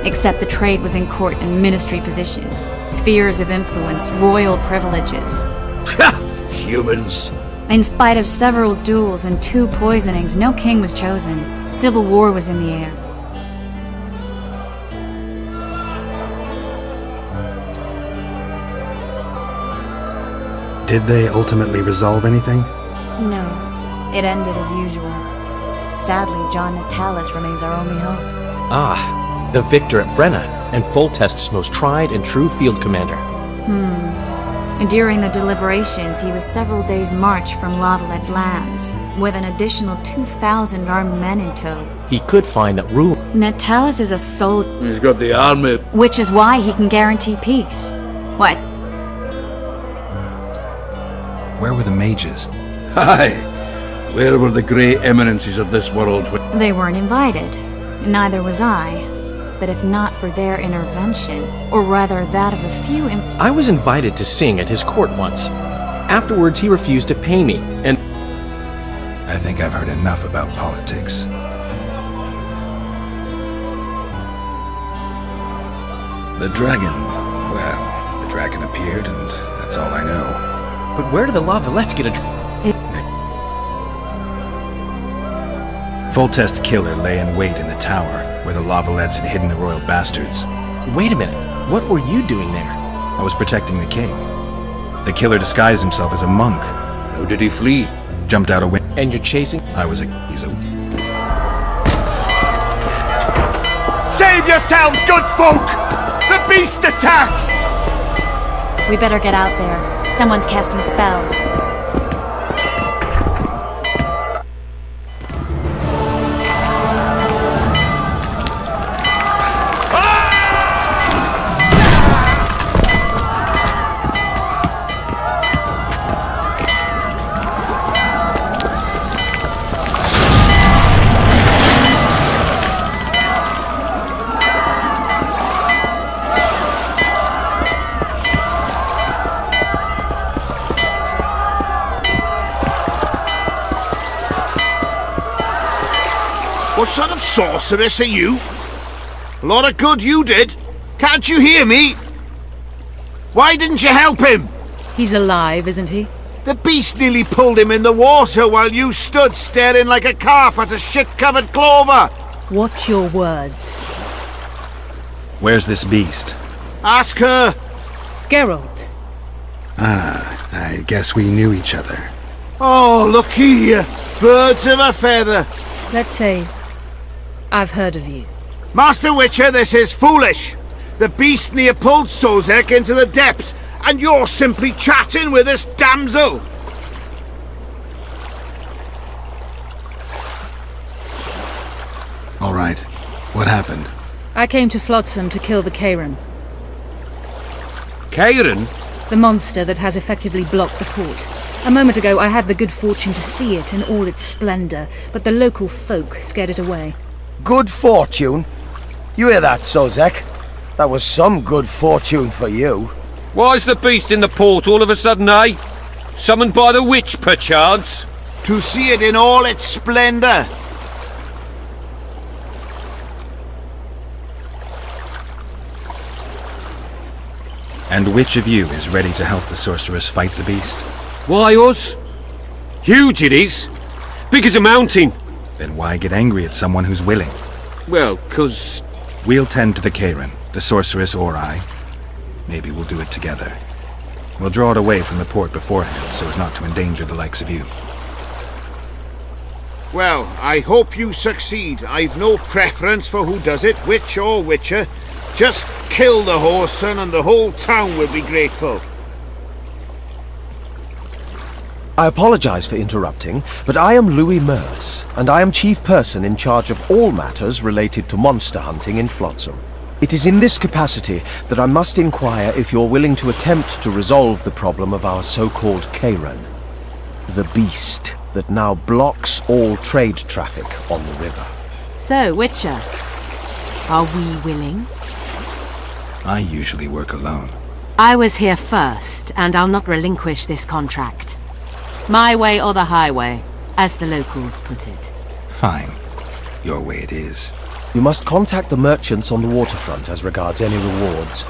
G: Except the trade was in court and ministry positions, spheres of influence, royal privileges.
T: Humans.
G: In spite of several duels and 2 poisonings, no king was chosen. Civil war was in the air.
B: Did they ultimately resolve anything?
G: No, it ended as usual. Sadly, John Natalis remains our only hope.
O: Ah, the victor at Brenna. and Foltest's most tried and true field commander.
G: During the deliberations, he was several days' march from Lavalette lands, with an additional 2,000 armed men in tow.
O: He could find that rule.
G: Natalis is a soldier,
T: He's got the army.
G: which is why he can guarantee peace. What?
B: Where were the mages?
T: Aye. Where were the great eminences of this world?
G: They weren't invited. Neither was I. But if not for their intervention, or rather that of a few
O: I was invited to sing at his court once. Afterwards, he refused to pay me, and
B: I think I've heard enough about politics. The dragon. Well, the dragon appeared, and that's all I know.
O: but where do the Lavalettes get a...
B: Foltest's killer lay in wait in the tower, where the Lavalettes had hidden the royal bastards.
O: Wait a minute. What were you doing there?
B: I was protecting the king. The killer disguised himself as a monk.
T: How did he flee?
B: Jumped out a window.
O: And you're chasing?
B: He's a...
U: Save yourselves, good folk! The beast attacks!
G: We better get out there. Someone's casting spells.
U: What sort of sorceress are you? A lot of good you did. Can't you hear me? Why didn't you help him?
N: He's alive, isn't he?
U: The beast nearly pulled him in the water while you stood staring like a calf at a shit-covered clover.
N: Watch your words.
B: Where's this beast?
U: Ask her.
N: Geralt.
B: Ah, I guess we knew each other.
U: Oh, look here. Birds of a feather.
N: Let's say I've heard of you.
U: Master Witcher, this is foolish. The beast near pulled Sozek into the depths, and you're simply chatting with this damsel.
B: All right. What happened?
N: I came to Flotsam to kill the Kairan,
V: Kairan?
N: the monster that has effectively blocked the port. A moment ago, I had the good fortune to see it in all its splendor, but the local folk scared it away.
W: Good fortune? You hear that, Sozek? That was some good fortune for you.
V: Why's the beast in the port all of a sudden, eh? Summoned by the witch, perchance?
U: To see it in all its splendor.
B: And which of you is ready to help the sorceress fight the beast?
V: Why us? Huge it is. Big as a mountain.
B: Then why get angry at someone who's willing?
V: Well, 'cause...
B: We'll tend to the Kairan, the sorceress or I. Maybe we'll do it together. We'll draw it away from the port beforehand so as not to endanger the likes of you.
U: Well, I hope you succeed. I've no preference for who does it, witch or witcher. Just kill the whoreson and the whole town will be grateful.
A: I apologize for interrupting, but I am Louis Merce, and I am chief person in charge of all matters related to monster hunting in Flotsam. It is in this capacity that I must inquire if you're willing to attempt to resolve the problem of our so-called Kairan, the beast that now blocks all trade traffic on the river.
L: So, Witcher, are we willing?
B: I usually work alone.
L: I was here first, and I'll not relinquish this contract. My way or the highway, as the locals put it.
B: Fine. Your way it is.
A: You must contact the merchants on the waterfront as regards any rewards.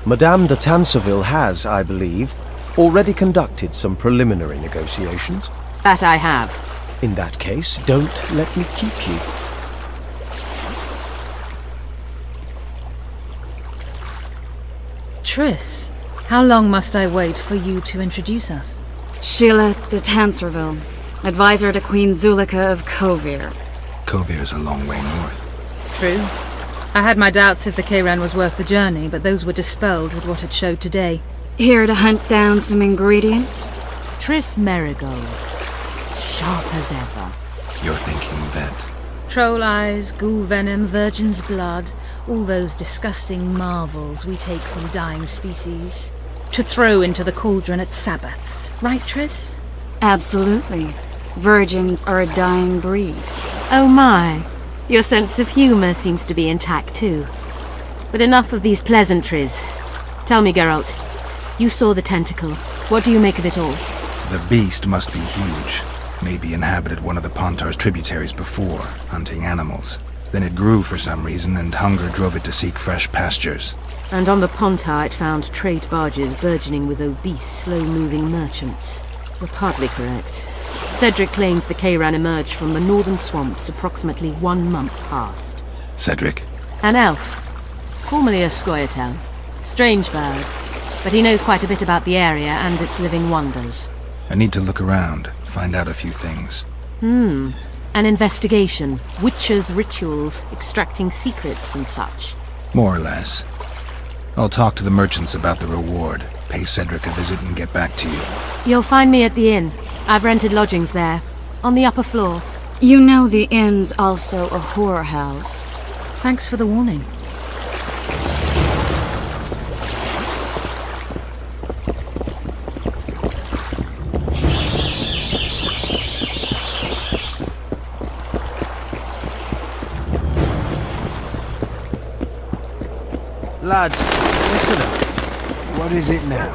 A: Madame de Tanseville has, I believe, already conducted some preliminary negotiations.
L: That I have.
A: In that case, don't let me keep you.
N: Triss, how long must I wait for you to introduce us?
G: Sheila de Tanserville, advisor to Queen Zulika of Kovir.
B: Kovir's a long way north.
N: True. I had my doubts if the Kayran was worth the journey, but those were dispelled with what it showed today.
G: Here to hunt down some ingredients?
L: Triss Merigold. Sharp as ever.
B: You're thinking that...
N: Troll eyes, ghoul venom, virgin's blood, all those disgusting marvels we take from dying species. To throw into the cauldron at Sabbaths. Right, Triss?
G: Absolutely. Virgins are a dying breed.
L: Oh my. Your sense of humor seems to be intact too. But enough of these pleasantries. Tell me, Geralt. You saw the tentacle. What do you make of it all?
B: The beast must be huge. Maybe inhabited one of the Pontar's tributaries before, hunting animals. Then it grew for some reason, and hunger drove it to seek fresh pastures.
L: And on the Pontar it found trade barges burgeoning with obese, slow-moving merchants. You're partly correct. Cedric claims the Kayran emerged from the northern swamps approximately 1 month past.
B: Cedric?
L: An elf. Formerly a Scoia'tael. Strange bird. But he knows quite a bit about the area and its living wonders.
B: I need to look around, find out a few things.
L: An investigation. Witches' rituals, extracting secrets and such.
B: More or less. I'll talk to the merchants about the reward, pay Cedric a visit and get back to you.
L: You'll find me at the inn. I've rented lodgings there, on the upper floor.
G: You know the inn's also a whorehouse.
N: Thanks for the warning.
P: Lads, listen up. What is it now?